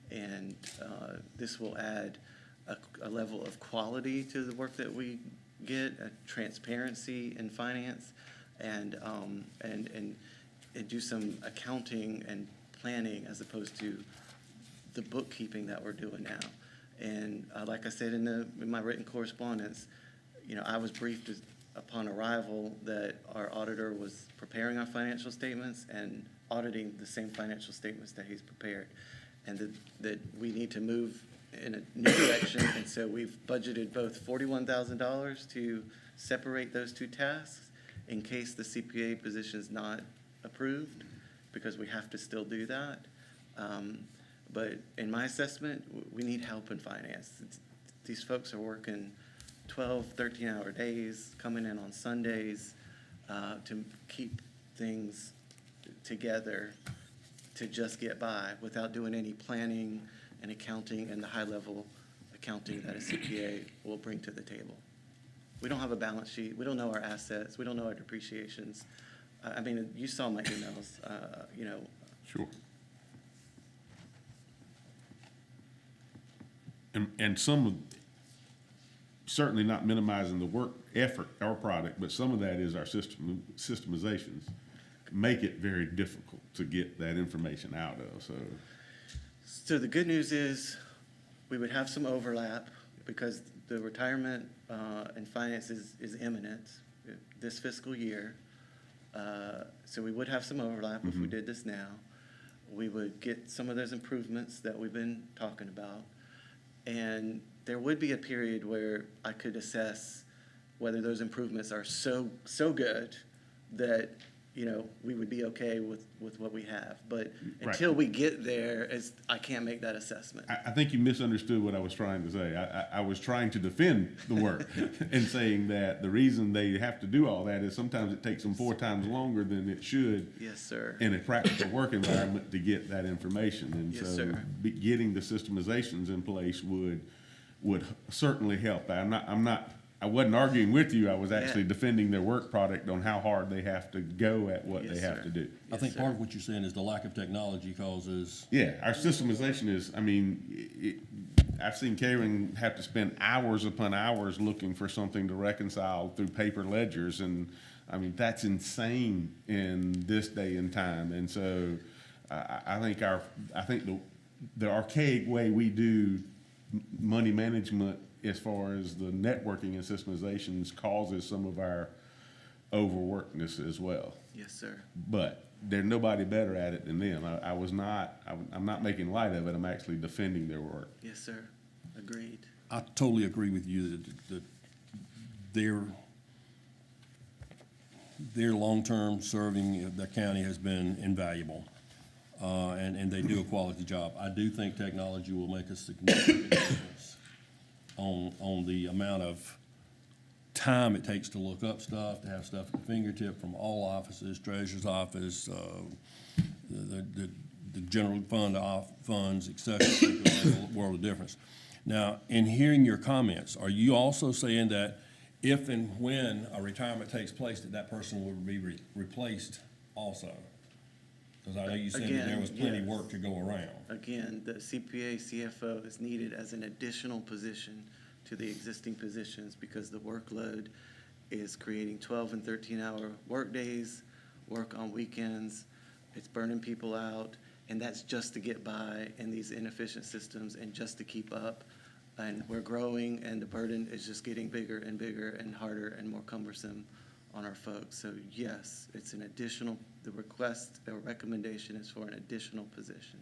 And this will add a level of quality to the work that we get, a transparency in finance, and do some accounting and planning as opposed to the bookkeeping that we're doing now. And like I said in my written correspondence, I was briefed upon arrival that our auditor was preparing our financial statements and auditing the same financial statements that he's prepared, and that we need to move in a new direction. And so we've budgeted both $41,000 to separate those two tasks in case the CPA position is not approved, because we have to still do that. But in my assessment, we need help in finance. These folks are working 12, 13-hour days, coming in on Sundays to keep things together to just get by without doing any planning and accounting and the high-level accounting that a CPA will bring to the table. We don't have a balance sheet. We don't know our assets. We don't know our depreciations. I mean, you saw my emails, Sure. And some of, certainly not minimizing the work effort, our product, but some of that is our systemizations make it very difficult to get that information out of, so. So the good news is we would have some overlap because the retirement and finance is imminent this fiscal year. So we would have some overlap if we did this now. We would get some of those improvements that we've been talking about. And there would be a period where I could assess whether those improvements are so good that, we would be okay with what we have. But until we get there, I can't make that assessment. I think you misunderstood what I was trying to say. I was trying to defend the work and saying that the reason they have to do all that is sometimes it takes them 4 times longer than it should. Yes, sir. In a practical work environment to get that information. And Yes, so sir. Getting the systemizations in place would certainly help. I wasn't arguing with you. I was actually defending their work product on how hard they have to go at what they Yes, have sir. to do. I think sir. part of what you're saying is the lack of technology causes, Yeah, our systemization is, I've seen Karen have to spend hours upon hours looking for something to reconcile through paper ledgers, and, that's insane in this day and time. And so, I think the archaic way we do money management as far as the networking and systemizations causes some of our overworked this as well. Yes, sir. But there's nobody better at it than them. I'm not making light of it, I'm actually defending their work. Yes, sir. Agreed. I totally agree with you that their long-term serving of the county has been invaluable, and they do a quality job. I do think technology will make a significant difference on the amount of time it takes to look up stuff, to have stuff at the fingertip from all offices, treasurer's office, the general fund funds, et cetera. I think it'll make a world of difference. Now, in hearing your comments, are you also saying that if and when a retirement takes place, that person will be replaced also? Because I know you said that there Again, was plenty of yes. work to go around. Again, the CPA, CFO is needed as an additional position to the existing positions because the workload is creating 12 and 13-hour workdays, work on weekends. It's burning people out, and that's just to get by in these inefficient systems and just to keep up. And we're growing, and the burden is just getting bigger and bigger and harder and more cumbersome on our folks. So yes, it's an additional, the request or recommendation is for an additional position.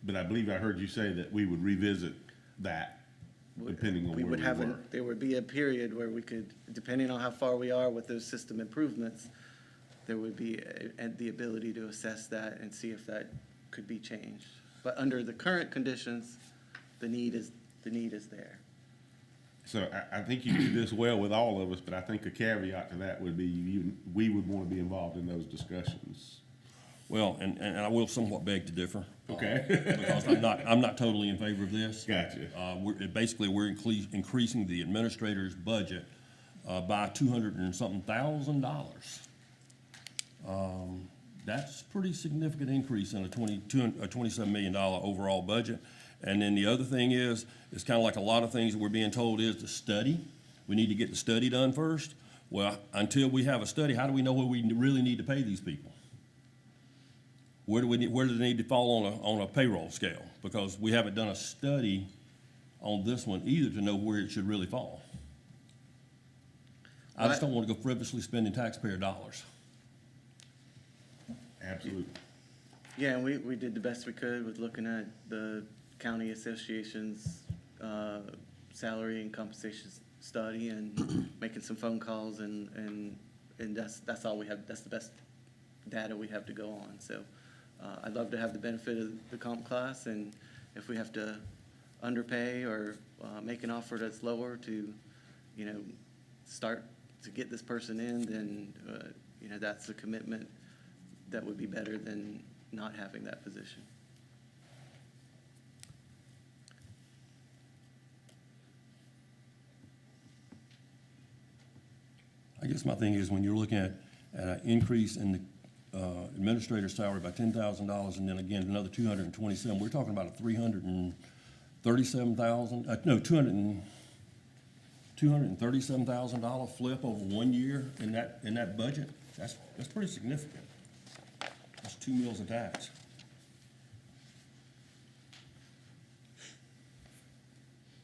But I believe I heard you say that we would revisit that depending on We where would we have, were. there would be a period where we could, depending on how far we are with those system improvements, there would be the ability to assess that and see if that could be changed. But under the current conditions, the need is there. So I think you do this well with all of us, but I think a caveat to that would be we would want to be involved in those discussions. Well, and I will somewhat beg to differ. Okay. Because I'm not totally in favor of this. Gotcha. We're increasing the administrator's budget by $200 and something thousand. That's a pretty significant increase in a $27 million overall budget. And then the other thing is, it's kind of like a lot of things that we're being told is to study. We need to get the study done first. Well, until we have a study, how do we know what we really need to pay these people? Where do they need to fall on a payroll scale? Because we haven't done a study on this one either to know where it should really fall. I just don't want to go frivolously spending taxpayer dollars. Absolutely. Yeah, and we did the best we could with looking at the county association's salary and compensation study and making some phone calls and that's all we have. That's the best data we have to go on. So I'd love to have the benefit of the comp class, and if we have to underpay or make an offer that's lower to, start to get this person in, then, that's a commitment that would be better than not having that position. I guess my thing is when you're looking at an increase in the administrator's salary by $10,000 and then again another 227, we're talking about a $237,000 flip over 1 year in that budget. That's pretty significant. That's 2 meals a tax.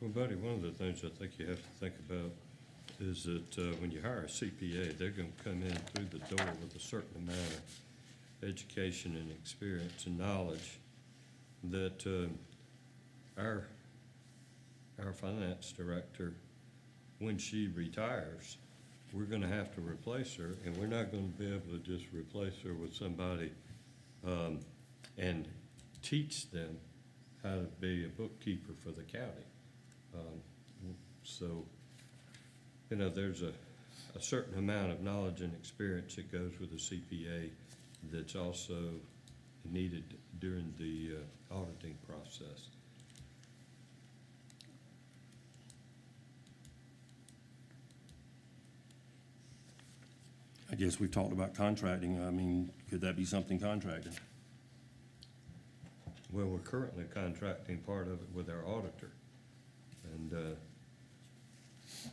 Well, Buddy, one of the things I think you have to think about is that when you hire a CPA, they're going to come in through the door with a certain amount of education and experience and knowledge that our finance director, when she retires, we're going to have to replace her, and we're not going to be able to just replace her with somebody and teach them how to be a bookkeeper for the county. So, there's a certain amount of knowledge and experience that goes with a CPA that's also needed during the auditing process. I guess we've talked about contracting. I mean, could that be something contracted? Well, we're currently contracting part of it with our auditor, and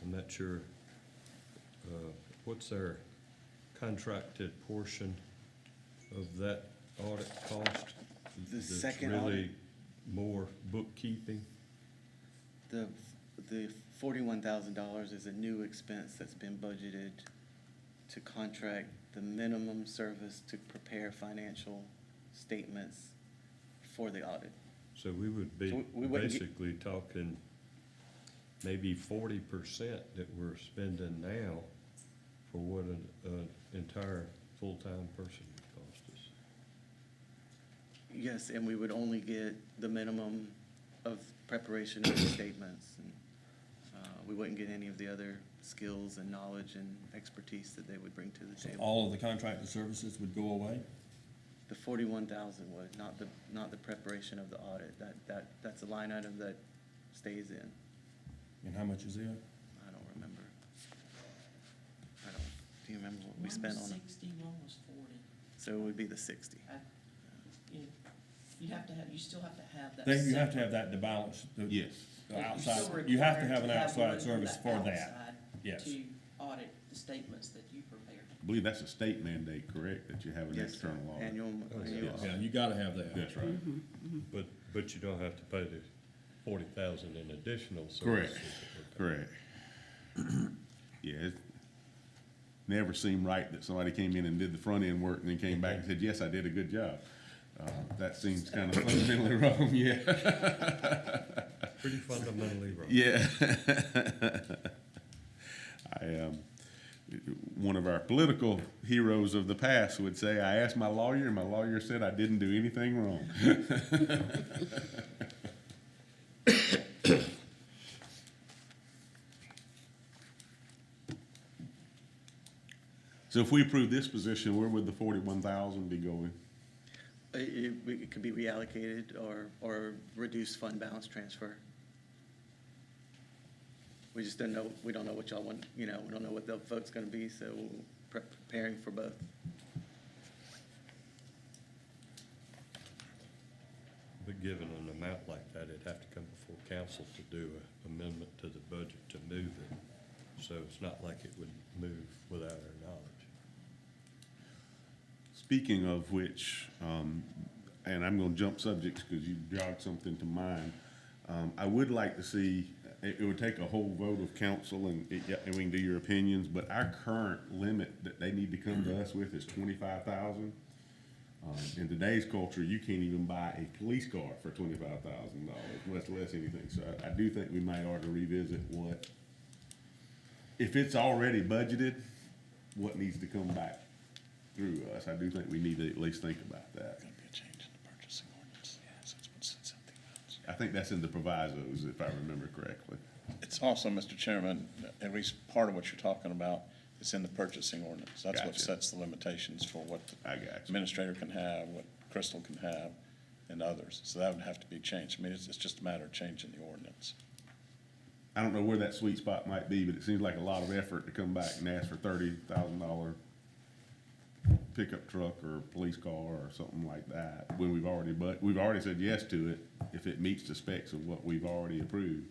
I'm not sure what's their contracted portion of that audit cost. The That's second really audit? more bookkeeping. The $41,000 is a new expense that's been budgeted to contract the minimum service to prepare financial statements for the audit. So we would So be we wouldn't get- basically talking maybe 40% that we're spending now for what an entire full-time person would cost us. Yes, and we would only get the minimum of preparation of the statements. And we wouldn't get any of the other skills and knowledge and expertise that they would bring to the table. All of the contracted services would go away? The 41,000 would, not the preparation of the audit. That's a line item that stays in. And how much is it? I don't remember. Do you remember what we spent on it? One was 60, one was 40. So it would be the 60. You have to have, you still have to have that. You have to separate. have that to balance the Yes. the You're outside, still you have to required have an outside one service for that. outside Yes. To audit the statements that you prepare. I believe that's a state mandate, correct, that you have an Yes, sir. external audit? Annual yes. Yeah, you gotta have that. That's right. But you don't have to pay the 40,000 in additional Correct, services. correct. Yeah, it never seemed right that somebody came in and did the front end work and then came back and said, yes, I did a good job. That seems kind of fundamentally wrong, yeah. Pretty fundamentally wrong. Yeah. One of our political heroes of the past would say, I asked my lawyer, and my lawyer said I didn't do anything wrong. So if we approve this position, where would the 41,000 be going? It could be reallocated or reduce fund balance transfer. We just don't know, we don't know what y'all want, we don't know what the vote's gonna be, so we're preparing for both. But given an amount like that, it'd have to come before council to do an amendment to the budget to move it. So it's not like it would move without our knowledge. Speaking of which, and I'm gonna jump subjects because you jogged something to mind. I would like to see, it would take a whole vote of council and we can do your opinions, but our current limit that they need to come to us with is 25,000. In today's culture, you can't even buy a police car for $25,000, much less anything. So I do think we might ought to revisit what, if it's already budgeted, what needs to come back through us. I do think we need to at least think about that. Gonna be a change in the purchasing ordinance, so it's what's in something else. I think that's in the provisos, if I remember correctly. It's also, Mr. Chairman, at least part of what you're talking about is in the purchasing ordinance. That's what Gotcha. sets the limitations for what the I got you. administrator can have, what Crystal can have, and others. So that would have to be changed. I mean, it's just a matter of changing the ordinance. I don't know where that sweet spot might be, but it seems like a lot of effort to come back and ask for $30,000 pickup truck or police car or something like that, when we've already said yes to it, if it meets the specs of what we've already approved.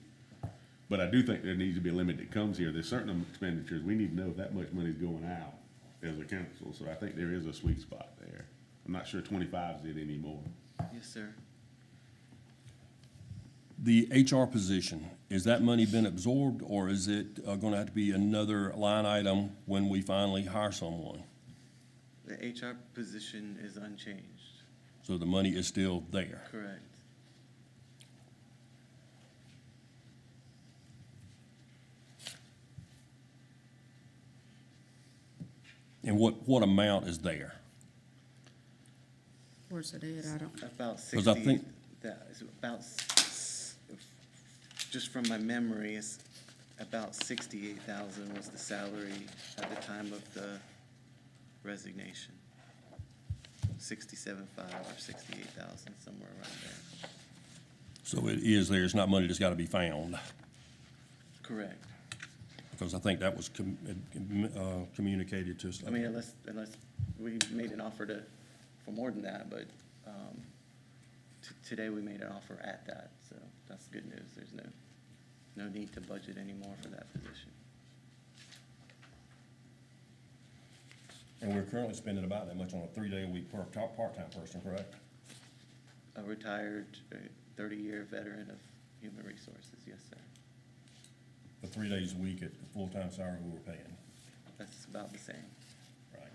But I do think there needs to be a limit that comes here. There's certain expenditures, we need to know if that much money's going out as a council, so I think there is a sweet spot there. I'm not sure 25 is it anymore. Yes, sir. The HR position, is that money been absorbed, or is it gonna have to be another line item when we finally hire someone? The HR position is unchanged, So the money is still there? correct. And what amount is there? Where's it at? I don't, About 'Cause I 60, think- that is about, just from my memory, it's about 68,000 was the salary at the time of the resignation. 67.5 or 68,000, somewhere around there. So it is there, it's not money that's gotta be found, Correct. because I think that was communicated to us. I mean, unless we made an offer for more than that, but today we made an offer at that, so that's good news. There's no need to budget anymore for that position. And we're currently spending about that much on a 3-day-a-week part-time person, correct? A retired 30-year veteran of human resources, yes, sir. for 3 days a week at the full-time salary we were paying. That's about the same. Right.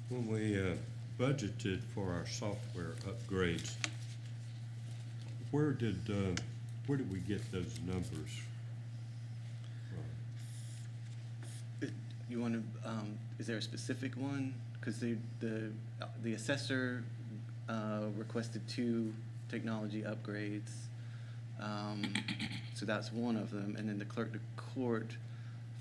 When we budgeted for our software upgrades, where did we get those numbers from? You want to, is there a specific one? Because the assessor requested 2 technology upgrades. So that's one of them. And then the clerk to court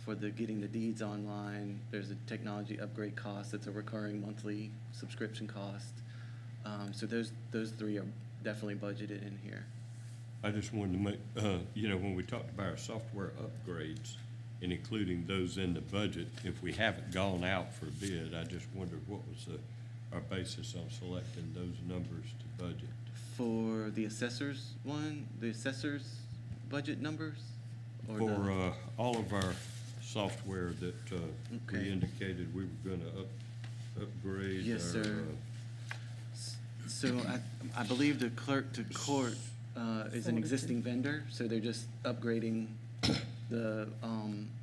for getting the deeds online, there's a technology upgrade cost that's a recurring monthly subscription cost. So those 3 are definitely budgeted in here. I just wanted to make, when we talked about our software upgrades and including those in the budget, if we haven't gone out for bid, I just wondered what was our basis on selecting those numbers to budget. For the assessor's one, the assessor's budget numbers? Or For all of our software that Okay. we indicated we were going to upgrade. Yes, our, sir. So I believe the clerk to court is an 42. existing vendor, so they're just upgrading the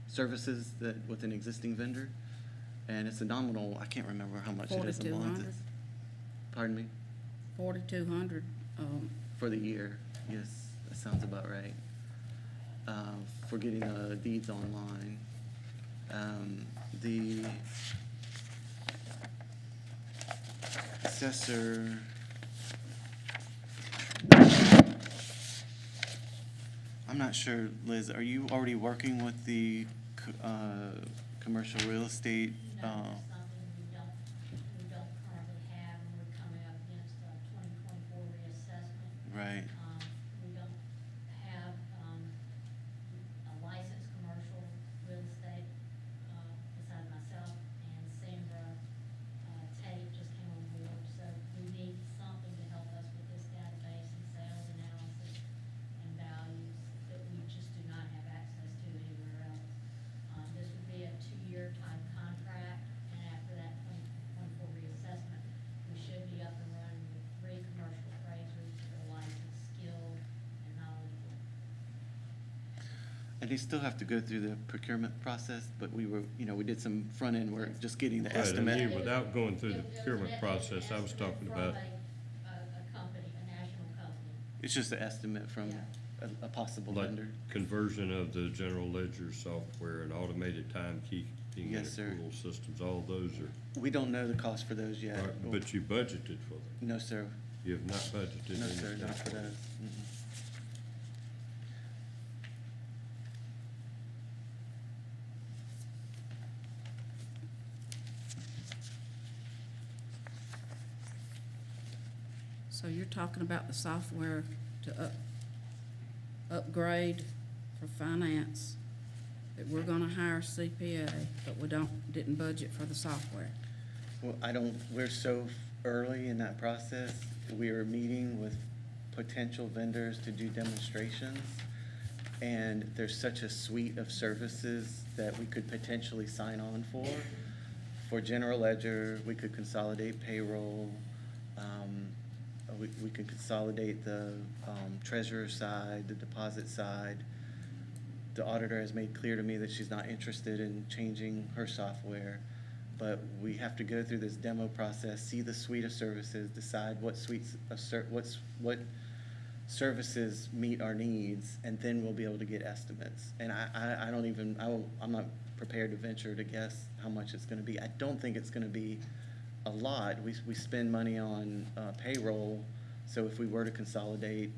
services with an existing vendor. And it's a nominal, I can't remember how much it is a month. 4,200. Pardon me? 4,200, For the year, yes, that sounds about right. For getting deeds online. The assessor, I'm not sure, Liz, are you already working with the commercial real estate? No, that's something we don't currently have, and we're coming up against a 2024 reassessment. Right. We don't have, a licensed commercial real estate, besides myself, and Sandra, Tate just came on board, so we need something to help us with this database and sales analysis and values that we just do not have access to anywhere else. This would be a 2-year type contract, and after that 2024 reassessment, we should be up and running with 3 commercial appraisers that are licensed, skilled, and knowledgeable. And they still have to go through the procurement process, but we did some front-end work, just getting the Right, and estimate. you, without going through the It was procurement an process, I was estimate talking from about, a company, a national company. It's just an estimate from Yeah. a possible like, vendor. conversion of the general ledger software and automated timekeeping and Yes, sir. accrual systems, all those are, We don't know the cost for those yet. but you budgeted for them. No, sir. You have not budgeted No, any sir, not for software. those. Mm-mm. so you're talking about the software to upgrade for finance, that we're gonna hire CPA, but we didn't budget for the software. Well, we're so early in that process. We are meeting with potential vendors to do demonstrations. And there's such a suite of services that we could potentially sign on for. For general ledger, we could consolidate payroll. We could consolidate the treasurer side, the deposit side. The auditor has made clear to me that she's not interested in changing her software, but we have to go through this demo process, see the suite of services, decide what suites of what services meet our needs, and then we'll be able to get estimates. And I'm not prepared to venture to guess how much it's gonna be. I don't think it's gonna be a lot. We spend money on payroll, so if we were to consolidate,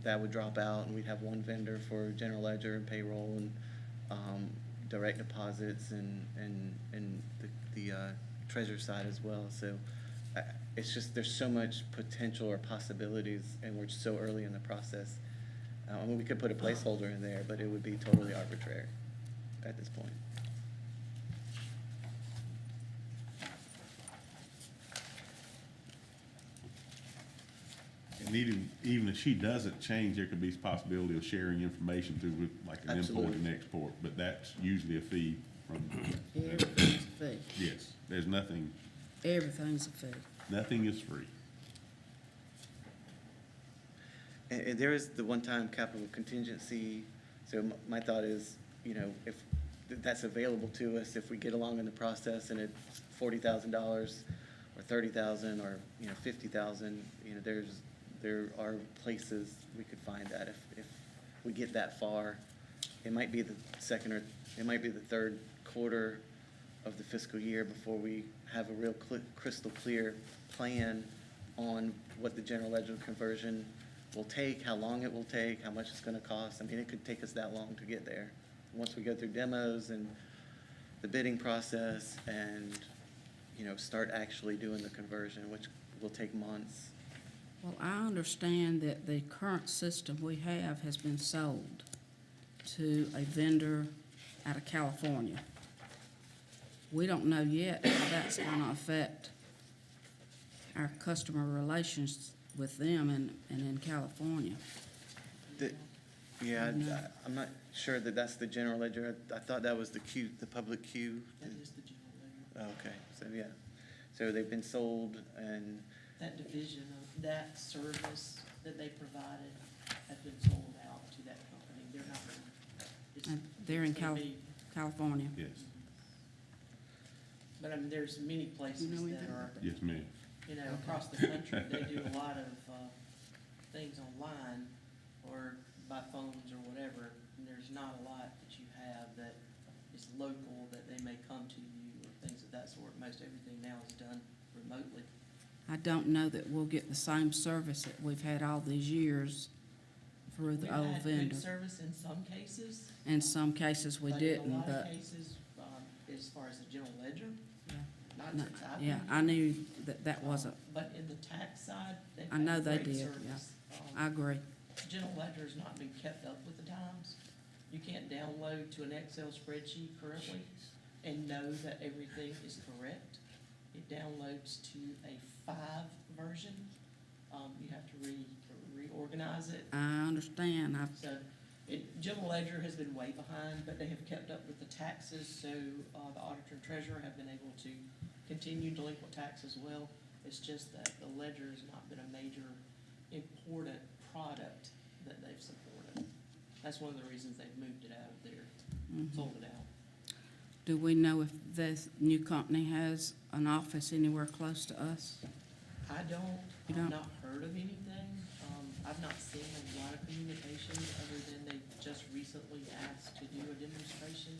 that would drop out, and we'd have one vendor for general ledger and payroll and direct deposits and the treasurer side as well. So it's just, there's so much potential or possibilities, and we're so early in the process. I mean, we could put a placeholder in there, but it would be totally arbitrary at this point. And even if she doesn't change, there could be possibility of sharing information through like an import and Absolutely. export, but that's usually a fee from. Everything's a fee. Yes, there's nothing Everything's a fee. Nothing is free. And there is the one-time capital contingency, so my thought is, you know, if that's available to us, if we get along in the process and it's $40,000 or $30,000 or, you know, $50,000, you know, there are places we could find that if we get that far. It might be the third quarter of the fiscal year before we have a real crystal clear plan on what the general ledger conversion will take, how long it will take, how much it's gonna cost. I mean, it could take us that long to get there. Once we go through demos and the bidding process and, you know, start actually doing the conversion, which will take months. Well, I understand that the current system we have has been sold to a vendor out of California. We don't know yet how that's gonna affect our customer relations with them and in California. Yeah, I'm not sure that that's the general ledger. I thought that was the public queue. That is the general ledger. Oh, okay, so yeah. So they've been sold and, That division of that service that they provided has been sold out to that company. They're not, it's. And they're in it's gonna be- California. Yes, But I mean, there's many places You know that anything are, about that? yes, ma'am. you know, across the country, they do a lot of, things online or by phones or whatever, and there's not a lot that you have that is local, that they may come to you or things of that sort. Most everything now is done remotely. I don't know that we'll get the same service that we've had all these years through We've the old had good vendor. service in some cases. In some cases, we but in didn't, a lot of but, cases, as far as the general ledger, yeah. not No, since I've yeah, been I here. knew that wasn't, But in the tax side, they've I know had they great did, service. I agree. General ledger's not been kept up with the times. You can't download to an Excel spreadsheet currently and know that everything is correct. It downloads to a 5 version. You have to reorganize it. I understand. So general ledger has been way behind, but they have kept up with the taxes, so the auditor and treasurer have been able to continue delinquent tax as well. It's just that the ledger has not been a major important product that they've supported. That's one of the reasons they've moved it out of there, sold it out. Do we know if this new company has an office anywhere close to us? I don't, You I've don't? not heard of anything. I've not seen a lot of communication other than they just recently asked to do a demonstration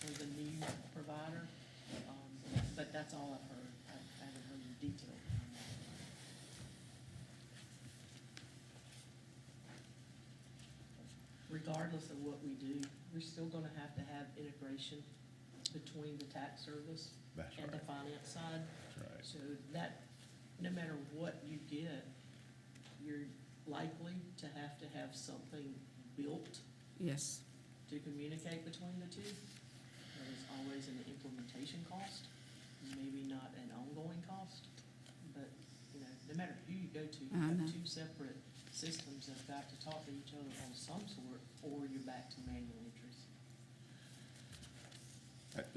for the new provider. But that's all I've heard. I haven't heard the detail behind that. Regardless of what we do, we're still gonna have to have integration between the tax service That's and the right. finance side. That's right. So that, no matter what you get, you're likely to have something built Yes. to communicate between the two. There is always an implementation cost, maybe not an ongoing cost, but, you know, no matter who you go to, you I have know. 2 separate systems that have got to talk to each other on some sort, or you're back to manual entries.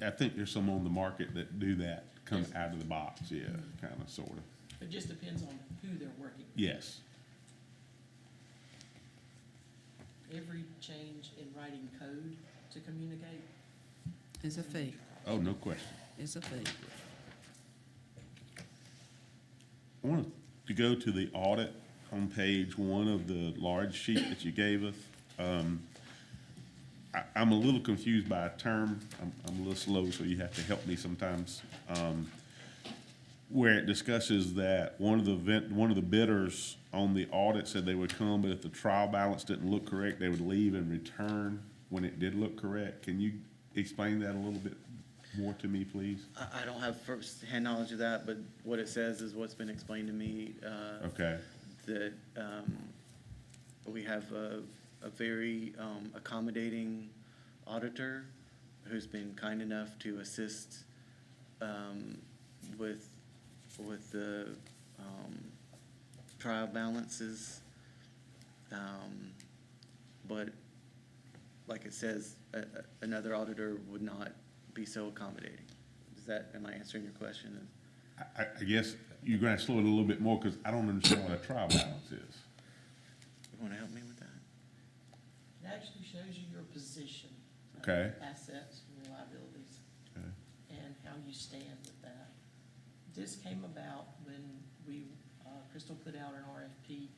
I think there's some on the market that do that, come Yes. out of the box, yeah, kind of, sort of. It just depends on who they're working with. Yes, Every change in writing code to communicate. It's a fee, Oh, no question. it's a fee. I want to go to the audit on page 1 of the large sheet that you gave us. I'm a little confused by a term. I'm a little slow, so you have to help me sometimes. Where it discusses that one of the bidders on the audit said they would come, but if the trial balance didn't look correct, they would leave and return when it did look correct. Can you explain that a little bit more to me, please? I don't have first-hand knowledge of that, but what it says is what's been explained to me. Okay, That we have a very accommodating auditor who's been kind enough to assist with the trial balances. But like it says, another auditor would not be so accommodating. Am I answering your question? I guess you're gonna have to slow it a little bit more, because I don't understand what a trial balance is. You want to help me with that? It actually shows you your position. of Okay. Assets and your liabilities, Okay. and how you stand with that. This came about when Crystal put out an RFP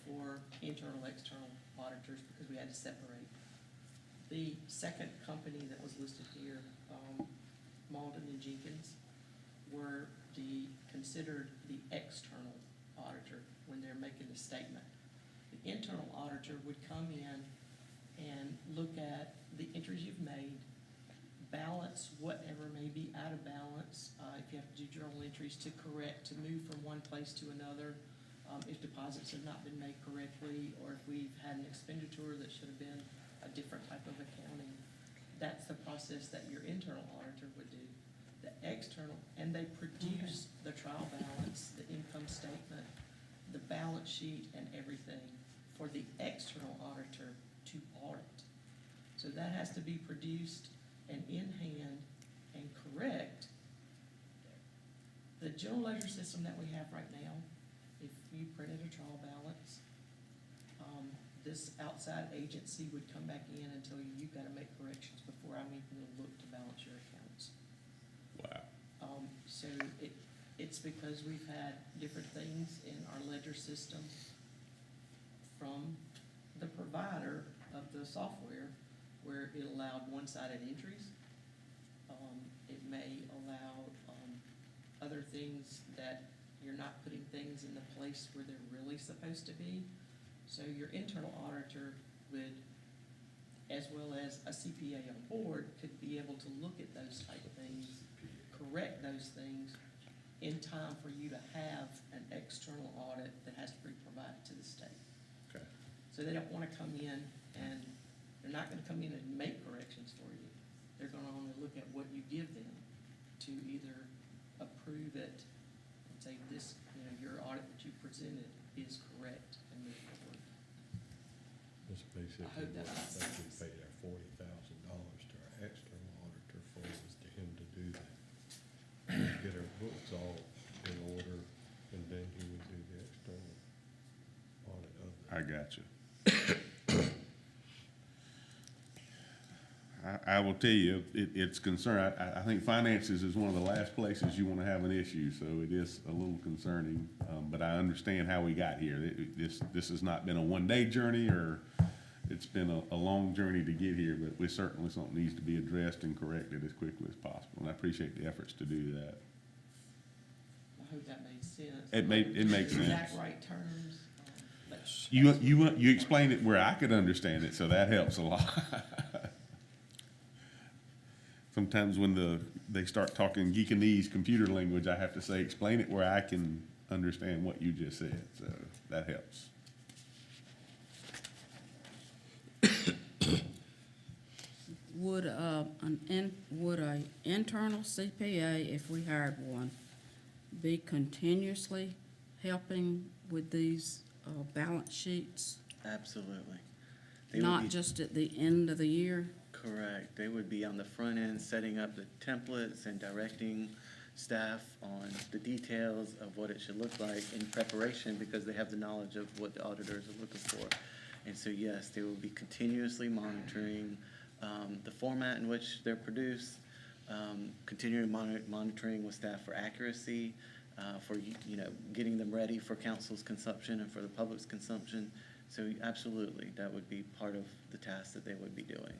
for internal, external auditors, because we had to separate. The second company that was listed here, Malden and Jenkins, were considered the external auditor when they're making a statement. The internal auditor would come in and look at the entries you've made, balance whatever may be out of balance, if you have to do journal entries to correct, to move from one place to another, if deposits have not been made correctly, or if we've had an expenditure that should have been a different type of accounting. That's the process that your internal auditor would do. The external, and they produce the trial balance, the income statement, the balance sheet, and everything for the external auditor to audit. So that has to be produced and in hand and correct. The general ledger system that we have right now, if you printed a trial balance, this outside agency would come back in and tell you, you've got to make corrections before I'm even going to look to balance your accounts. Wow. So it's because we've had different things in our ledger system from the provider of the software, where it allowed one-sided entries. It may allow other things that you're not putting things in the place where they're really supposed to be. So your internal auditor would, as well as a CPA on board, could be able to look at those type of things, correct those things in time for you to have an external audit that has to be provided to the state. Okay. So they don't want to come in, and they're not going to come in and make corrections for you. They're going to only look at what you give them to either approve it and say, this, your audit that you presented is correct, and move forward. That's basically I hope that what I makes think we sense. paid our $40,000 to our external auditor for, was to him to do that. Get our books all in order, and then he would do the external audit of it. I got you. I will tell you, it's concern. I think finances is one of the last places you want to have an issue, so it is a little concerning. But I understand how we got here. This has not been a one-day journey, or it's been a long journey to get here, but we certainly something needs to be addressed and corrected as quickly as possible. And I appreciate the efforts to do that. I hope that made sense. It makes sense. Exact right terms. But You explained it where I could understand it, so that helps a lot. Sometimes when they start talking geekanese computer language, I have to say, explain it where I can understand what you just said, so that helps. Would a internal CPA, if we hired one, be continuously helping with these balance sheets? Absolutely. They would Not be- just at the end of the year? Correct. They would be on the front end, setting up the templates and directing staff on the details of what it should look like in preparation, because they have the knowledge of what the auditors are looking for. And so, yes, they will be continuously monitoring the format in which they're produced, continuing monitoring with staff for accuracy, for, getting them ready for council's consumption and for the public's consumption. So absolutely, that would be part of the task that they would be doing.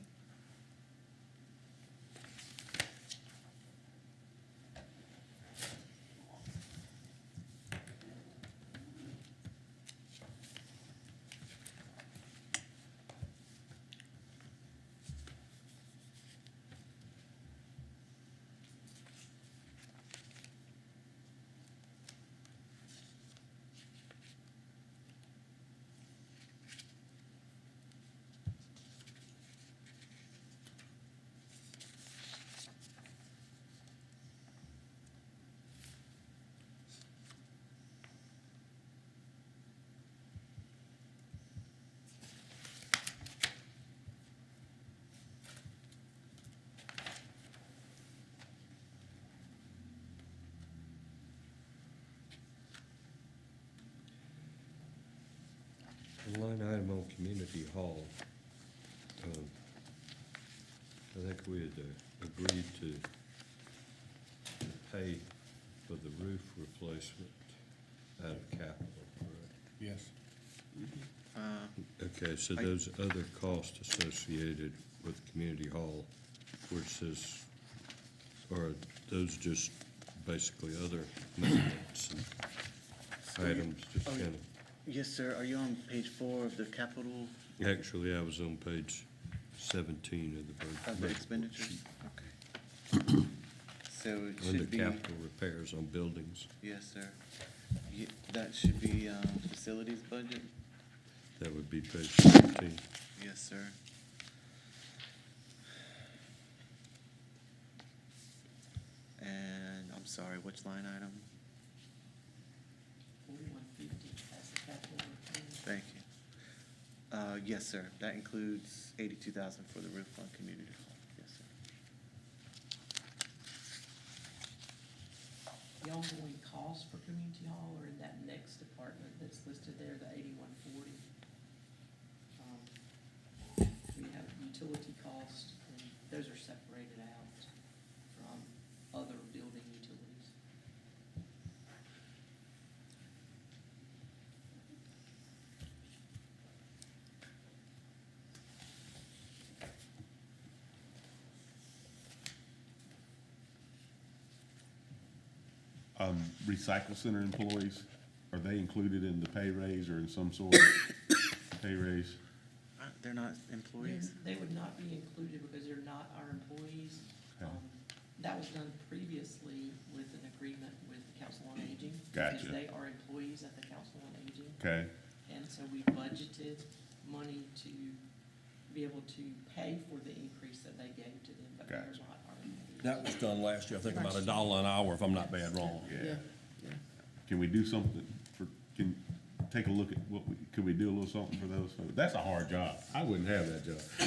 The line item on community hall, I think we had agreed to pay for the roof replacement out of capital, correct? Yes. Okay, so those other costs associated with community hall, where it says, are those just basically other maintenance and items, just kind of? Yes, sir. Are you on page 4 of the capital, Actually, I was on page 17 of the budget. of the expenditures? Okay. So it Under should be, capital repairs on buildings, yes, sir. That should be facilities budget? that would be page 17. Yes, sir. And I'm sorry, which line item? 4150 as the capital repair. Thank you. Yes, sir. That includes 82,000 for the roof on community hall. Yes, sir. The ongoing cost for community hall are in that next department that's listed there, the 8140. We have utility costs, and those are separated out from other building utilities. Recycle center employees, are they included in the pay raise or in some sort of pay raise? They're not employees? They would not be included because they're not our employees. Okay. That was done previously with an agreement with the Council on Aging. Gotcha. Because they are employees at the Council on Aging. Okay, And so we budgeted money to be able to pay for the increase that they gave to them, but they're Gotcha. not our employees. That was done last year, I think about $1 an hour, if I'm not bad wrong. yeah. Can we do something take a look at could we do a little something for those folks? That's a hard job. I wouldn't have that job. I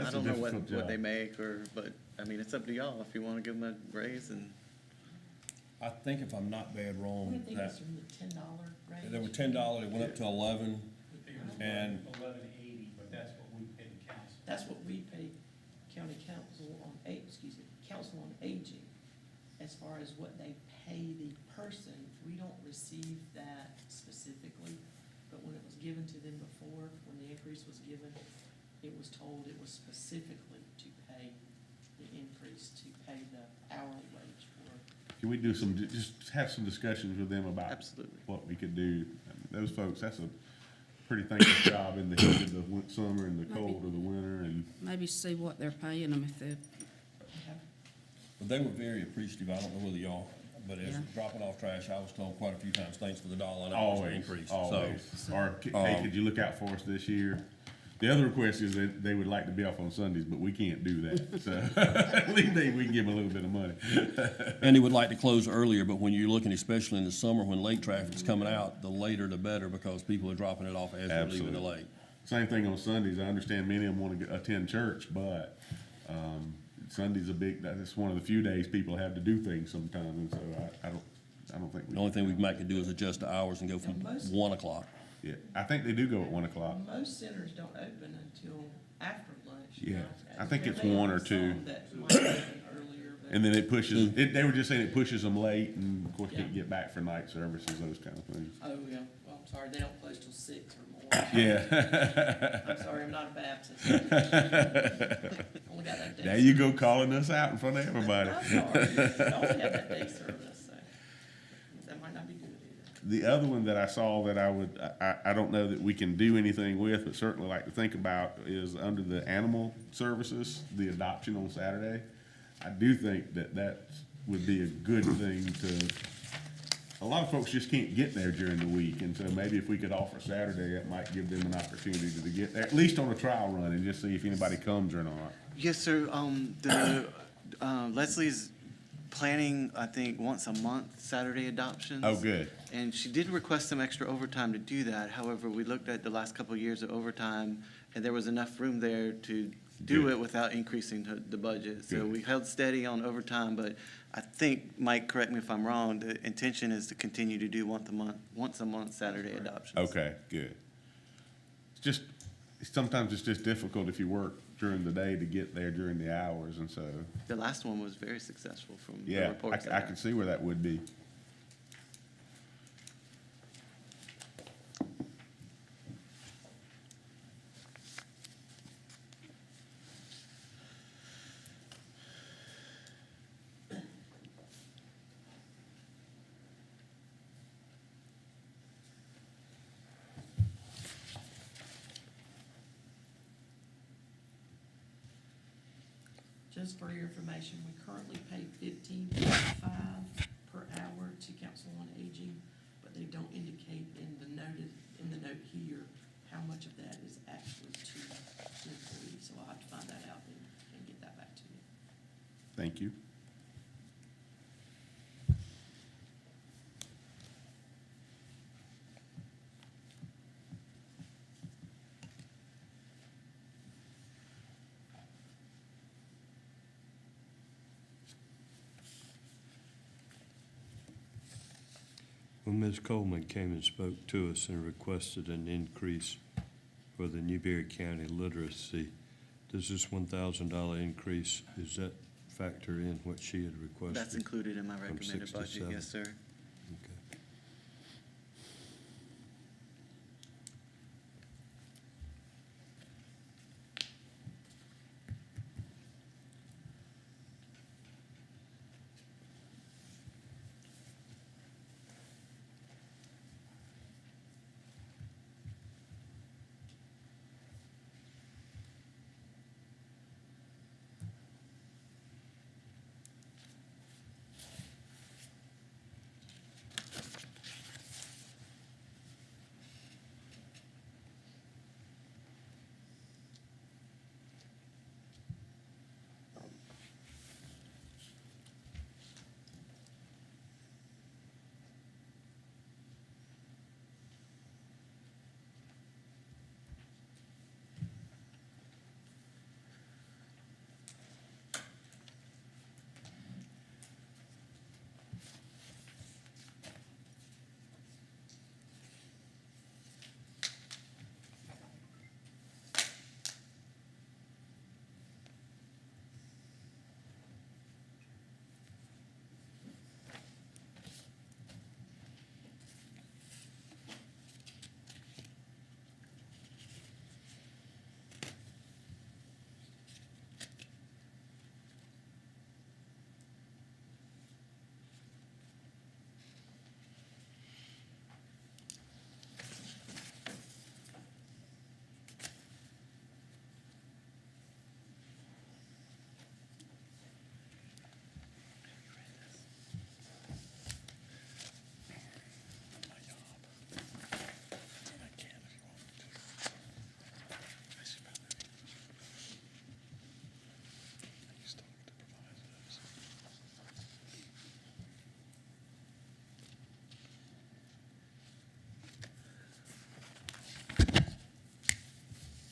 That's a don't know difficult what they job. make but, I mean, it's up to y'all if you want to give them a raise and. I think if I'm not bad I wrong, think that, it's from the $10 range. they were $10, it went up to 11, and 1180, but that's what we pay the council. That's what we pay county council on aging. As far as what they pay the person, we don't receive that specifically. But when it was given to them before, when the increase was given, it was told it was specifically to pay the increase, to pay the hourly wage for. Can we do just have some discussions with them about Absolutely. what we could do? I mean, those folks, that's a pretty thankless job in the heat of the summer and the cold of the winter and. Maybe see what they're paying them if they're, but they were very appreciative. I don't know whether y'all, but as Yeah. dropping off trash, I was told quite a few times, thanks for the $1 an hour Always, increase. always. So, Or, hey, could you look out for us this year? The other request is that they would like to be off on Sundays, but we can't do that. So at least we can give them a little bit of money. and they would like to close earlier, but when you're looking, especially in the summer, when lake traffic's coming out, the later the better, because people are dropping it off as they're leaving the Absolutely. lake. Same thing on Sundays. I understand many of them want to attend church, but Sunday's that's one of the few days people have to do things sometimes, and so I don't think we. The only thing we might could do is adjust the hours and go from Now, most- 1 o'clock. Yeah, I think they do go at 1 o'clock. Most centers don't open until after lunch. Yeah, know. I think There it's may be 1 or some 2. that might open earlier, but- And then it pushes, they were just saying it pushes them late, and of course, Yeah. can't get back for night services, those kind of things. Oh, yeah, well, I'm sorry, they don't close till 6 or more. Yeah. I'm sorry, I'm not a Baptist. Only got that day. There you go, calling us out in front of everybody. I'm sorry, I only have that day service, so that might not be good either. The other one that I saw that I don't know that we can do anything with, but certainly like to think about, is under the animal services, the adoption on Saturday. I do think that would be a good thing to, a lot of folks just can't get there during the week, and so maybe if we could offer Saturday, that might give them an opportunity to get there, at least on a trial run, and just see if anybody comes or not. Yes, sir. Leslie's planning, I think, once a month Saturday adoptions. Oh, good. And she did request some extra overtime to do that. However, we looked at the last couple of years of overtime, and there was enough room there to do Good. it without increasing the budget. So Good. we held steady on overtime, but I think, Mike, correct me if I'm wrong, the intention is to continue to do once a month Saturday adoptions. Okay, good. It's just, sometimes it's just difficult if you work during the day to get there during the hours, and so, The last one was very successful from the yeah, reports. I can see where that would be. Just for your information, we currently pay $15.55 per hour to Council on Aging, but they don't indicate in the note here, how much of that is actually to employees. So I'll have to find that out and get that back to you. Thank you. When Ms. Coleman came and spoke to us and requested an increase for the Newberry County literacy, does this $1,000 increase, is that factor in what she had requested? That's included in my From recommended 6 to budget, 7. yes, sir. Okay.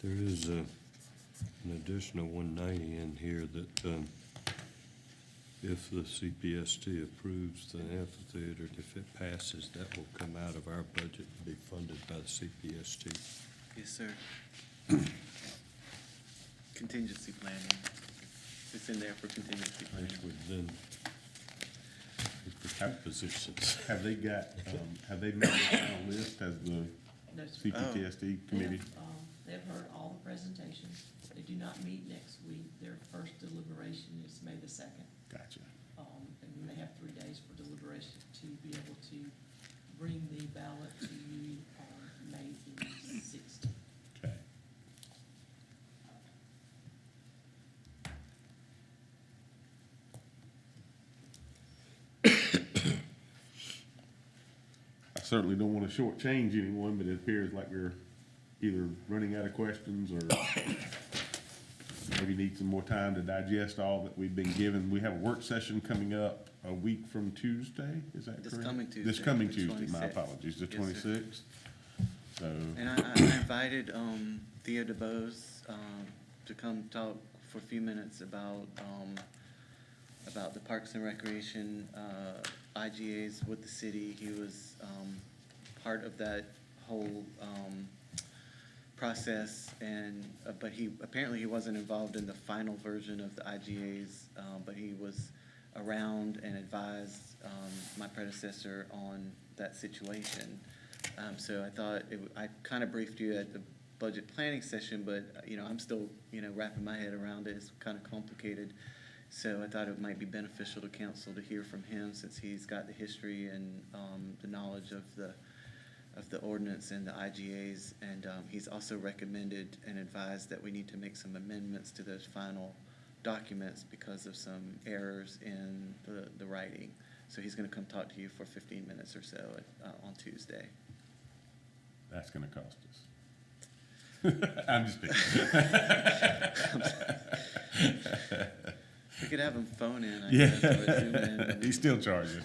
There is an additional 190 in here that, if the CPST approves the amphitheater, if it passes, that will come out of our budget and be funded by CPST. Yes, sir. Contingency planning. It's in there for contingency planning. Which would then, for two positions. Have they got, have they made the final list as the No, sir. CPTSD committee? They've heard all the presentations. They do not meet next week. Their first deliberation is May the 2nd. Gotcha. And they have 3 days for deliberation to be able to bring the ballot to you on May the 16th. Okay. I certainly don't want to shortchange anyone, but it appears like we're either running out of questions or maybe need some more time to digest all that we've been given. We have a work session coming up a week from Tuesday, is that correct? This coming Tuesday, This coming the Tuesday, my 26th. apologies, the Yes, sir. 26th. So, And I invited Theo DeBose to come talk for a few minutes about the Parks and Recreation IGAs with the city. He was part of that whole process, and but apparently he wasn't involved in the final version of the IGAs, but he was around and advised my predecessor on that situation. So I thought I kind of briefed you at the budget planning session, but I'm still wrapping my head around it. It's kind of complicated. So I thought it might be beneficial to council to hear from him, since he's got the history and the knowledge of the ordinance and the IGAs, and he's also recommended and advised that we need to make some amendments to those final documents because of some errors in the writing. So he's going to come talk to you for 15 minutes or so on Tuesday. that's gonna cost us. I'm just kidding. We could have him phone in, I Yeah. guess, or Zoom in. He still charges.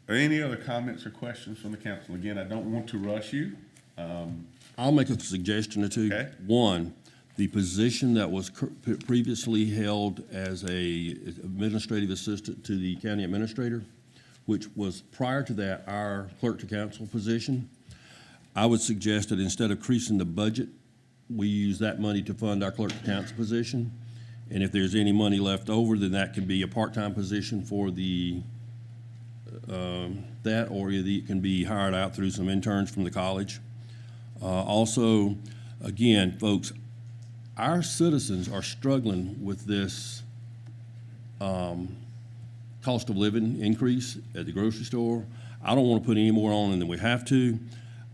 Are any other comments or questions from the council? Again, I don't want to rush you. I'll make a suggestion or two. Okay. One, the position that was previously held as a administrative assistant to the county administrator, which was prior to that our clerk to council position, I would suggest that instead of increasing the budget, we use that money to fund our clerk to council position. And if there's any money left over, then that can be a part-time position for the that, or it can be hired out through some interns from the college. Also, again, folks, our citizens are struggling with this cost of living increase at the grocery store. I don't want to put any more on than we have to.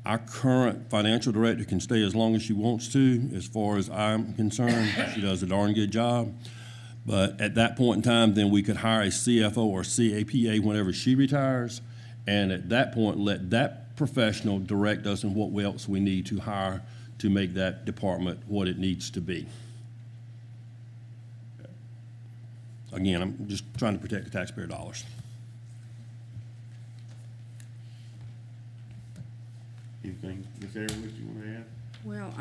Our current financial director can stay as long as she wants to, as far as I'm concerned. She does a darn good job. But at that point in time, then we could hire a CFO or CAPA whenever she retires, and at that point, let that professional direct us in what else we need to hire to make that department what it needs to be. Again, I'm just trying to protect the taxpayer dollars. Anything, Ms. Everett, you want to add? Well,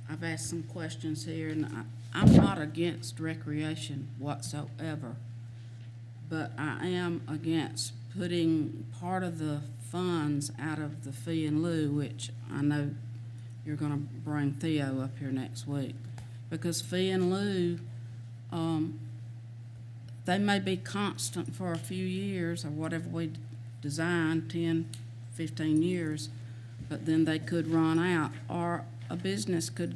I've asked some questions here, and I'm not against recreation whatsoever, but I am against putting part of the funds out of the fee in lieu, which I know you're gonna bring Theo up here next week, because fee in lieu, they may be constant for a few years or whatever we design, 10, 15 years, but then they could run out, or a business could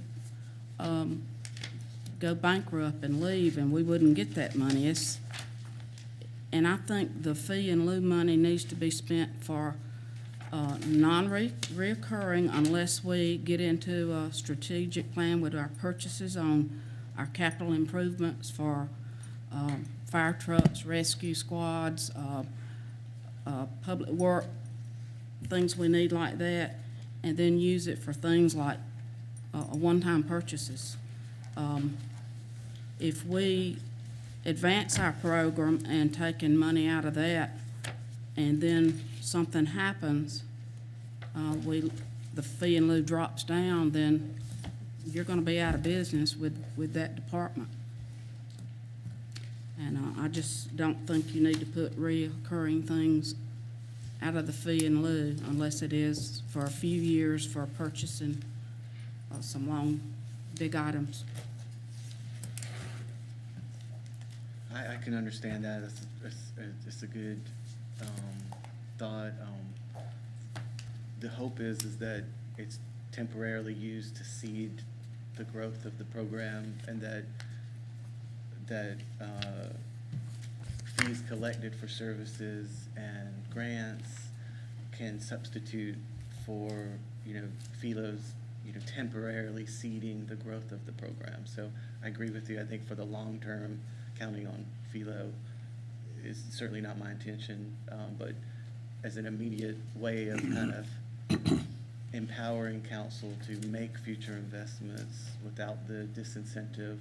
go bankrupt and leave, and we wouldn't get that money. And I think the fee in lieu money needs to be spent for non-reoccurring, unless we get into a strategic plan with our purchases on our capital improvements for fire trucks, rescue squads, public work, things we need like that, and then use it for things like one-time purchases. If we advance our program and taking money out of that, and then something happens, the fee in lieu drops down, then you're gonna be out of business with that department. And I just don't think you need to put reoccurring things out of the fee in lieu unless it is for a few years for purchasing some long, big items. I can understand that. It's a good thought. The hope is that it's temporarily used to seed the growth of the program, and that fees collected for services and grants can substitute for, PHLO's, temporarily seeding the growth of the program. So I agree with you. I think for the long term, counting on PHLO is certainly not my intention, but as an immediate way of kind of empowering council to make future investments without the disincentive,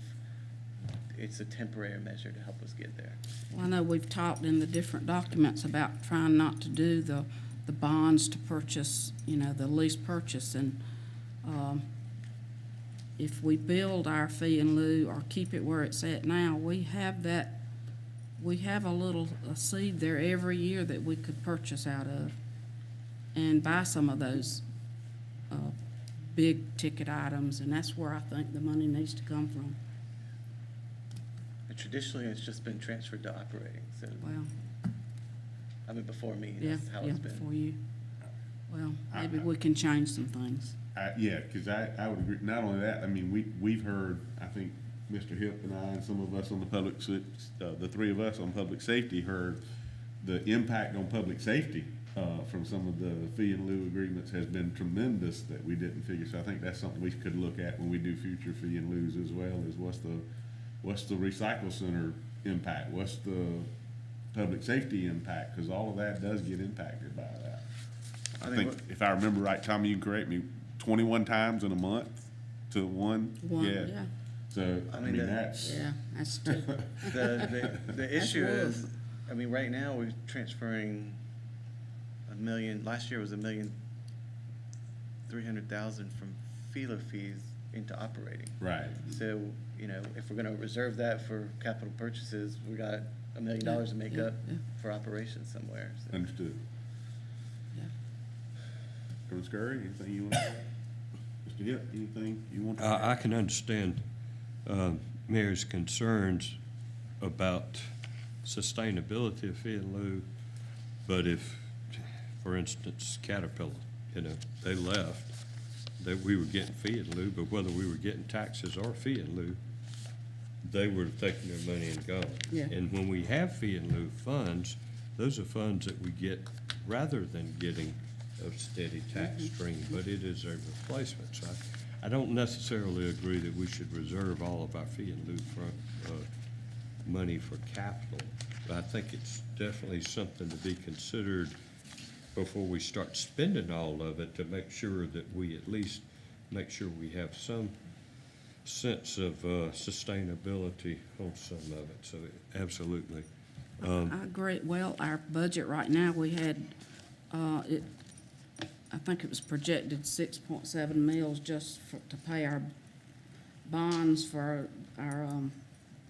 it's a temporary measure to help us get there. Well, I know we've talked in the different documents about trying not to do the bonds to purchase, the lease purchase. And if we build our fee in lieu or keep it where it's at now, we have a little seed there every year that we could purchase out of and buy some of those big ticket items. And that's where I think the money needs to come from. And traditionally, it's just been transferred to operating, so, Well, before me, yeah, that's how yeah, it's been. for you. Well, maybe we can change some things. Yeah, because I would agree. Not only that, I mean, we've heard, I think Mr. Hip and I and some of us on the three of us on public safety heard the impact on public safety from some of the fee in lieu agreements has been tremendous that we didn't figure. So I think that's something we could look at when we do future fee in lieus as well, is what's the recycle center impact? What's the public safety impact? Because all of that does get impacted by that. I think, if I remember right, Tommy, you can correct me, 21 times in a month to one? Yeah. So, I mean, that's. Yeah, that's too. The issue is, right now, we're transferring $1 million, last year was $1,300,000 from PHLO fees into operating. Right. So, if we're gonna reserve that for capital purchases, we got $1 million to make up for operations somewhere. So. Understood. Yeah. Colonel Scurry, anything you want to add? Mr. Hip, anything you want to add? I can understand Mayor's concerns about sustainability of fee in lieu, but if, for instance, Caterpillar, they left, that we were getting fee in lieu, but whether we were getting taxes or fee in lieu, they would have taken their money and gone. Yeah. And when we have fee in lieu funds, those are funds that we get rather than getting a steady tax stream, but it is a replacement. So I don't necessarily agree that we should reserve all of our fee in lieu money for capital, but I think it's definitely something to be considered before we start spending all of it, to make sure that we at least make sure we have some sense of sustainability on some of it. So absolutely. I agree. Well, our budget right now, we had, I think it was projected 6.7 mils just to pay our bonds for our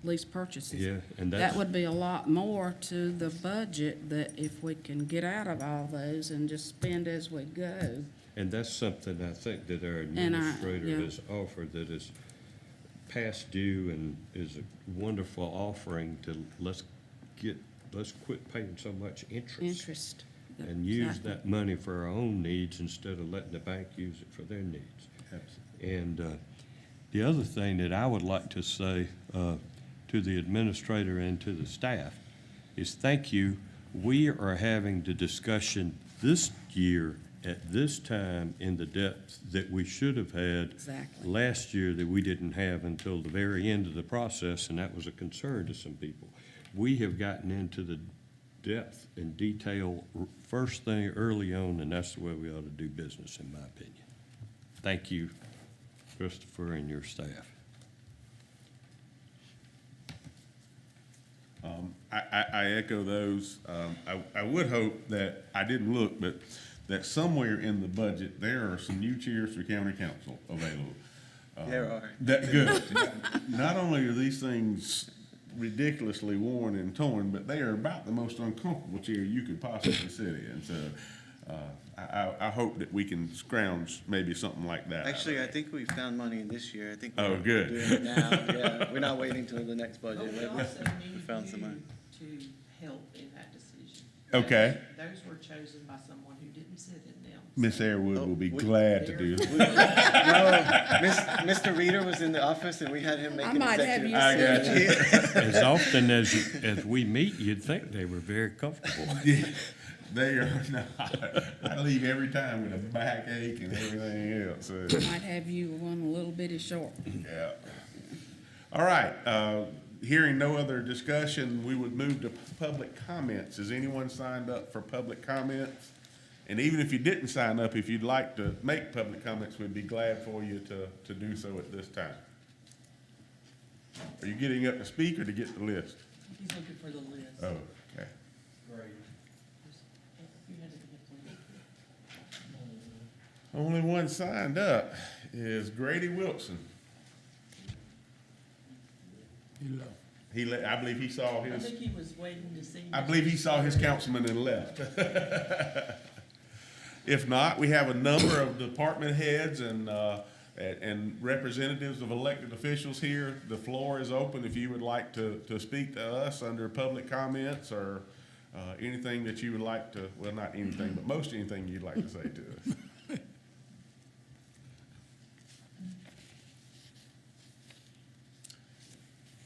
lease purchases. Yeah, and That that's, would be a lot more to the budget, that if we can get out of all those and just spend as we go. and that's something I think that our And administrator has offered, that is past due and is a wonderful offering to let's quit paying so much interest. And use Exactly. that money for our own needs instead of letting the bank use it for their needs. And the other thing that I would like to say to the administrator and to the staff is thank you. We are having the discussion this year at this time in the depth that we should have had Exactly. last year, that we didn't have until the very end of the process, and that was a concern to some people. We have gotten into the depth and detail first thing early on, and that's the way we ought to do business, in my opinion. Thank you, Christopher, and your staff. I echo those. I would hope that, I didn't look, but that somewhere in the budget, there are some new chairs for county council available. There are. That good. Not only are these things ridiculously worn and torn, but they are about the most uncomfortable chair you could possibly sit in. So I hope that we can scrounge maybe something like that. Actually, I think we found money in this year. I think Oh, we're good. doing it now. Yeah, we're not waiting till the next But budget. we We also need found some money. you to help in that decision. Okay. Those were chosen by someone who didn't sit in them. Miss Airwood will be we- glad to do that. No, Mr. Reader was in the office and we had him make I an might have executive. you I got sit. As often as we meet, you'd think they were very comfortable. They are not. I leave every time with a backache and everything else. So, Might have you one a little bitty short. yeah. All right. Hearing no other discussion, we would move to public comments. Is anyone signed up for public comments? And even if you didn't sign up, if you'd like to make public comments, we'd be glad for you to do so at this time. Are you getting up to speak or to get the list? He's looking for the list. Oh, okay. Great. You had to get the- Only one signed up is Grady Wilson. I believe he saw I his, think he was waiting to see. I believe he saw his councilman and left. If not, we have a number of department heads and representatives of elected officials here. The floor is open if you would like to speak to us under public comments or anything that you would like to, well, not anything, but most anything you'd like to say to us.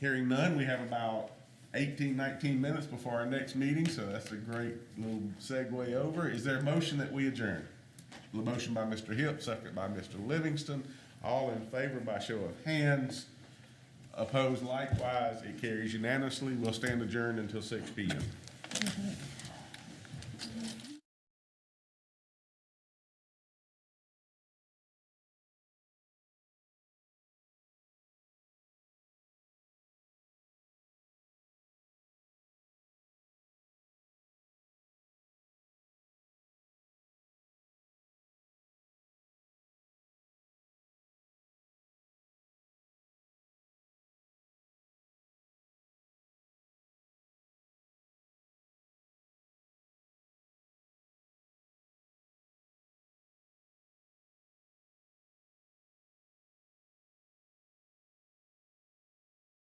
Hearing none, we have about 18, 19 minutes before our next meeting, so that's a great little segue over. Is there a motion that we adjourn? The motion by Mr. Hipp, second by Mr. Livingston. All in favor by show of hands. Opposed likewise. It carries unanimously. We'll stand adjourned until 6 p.m.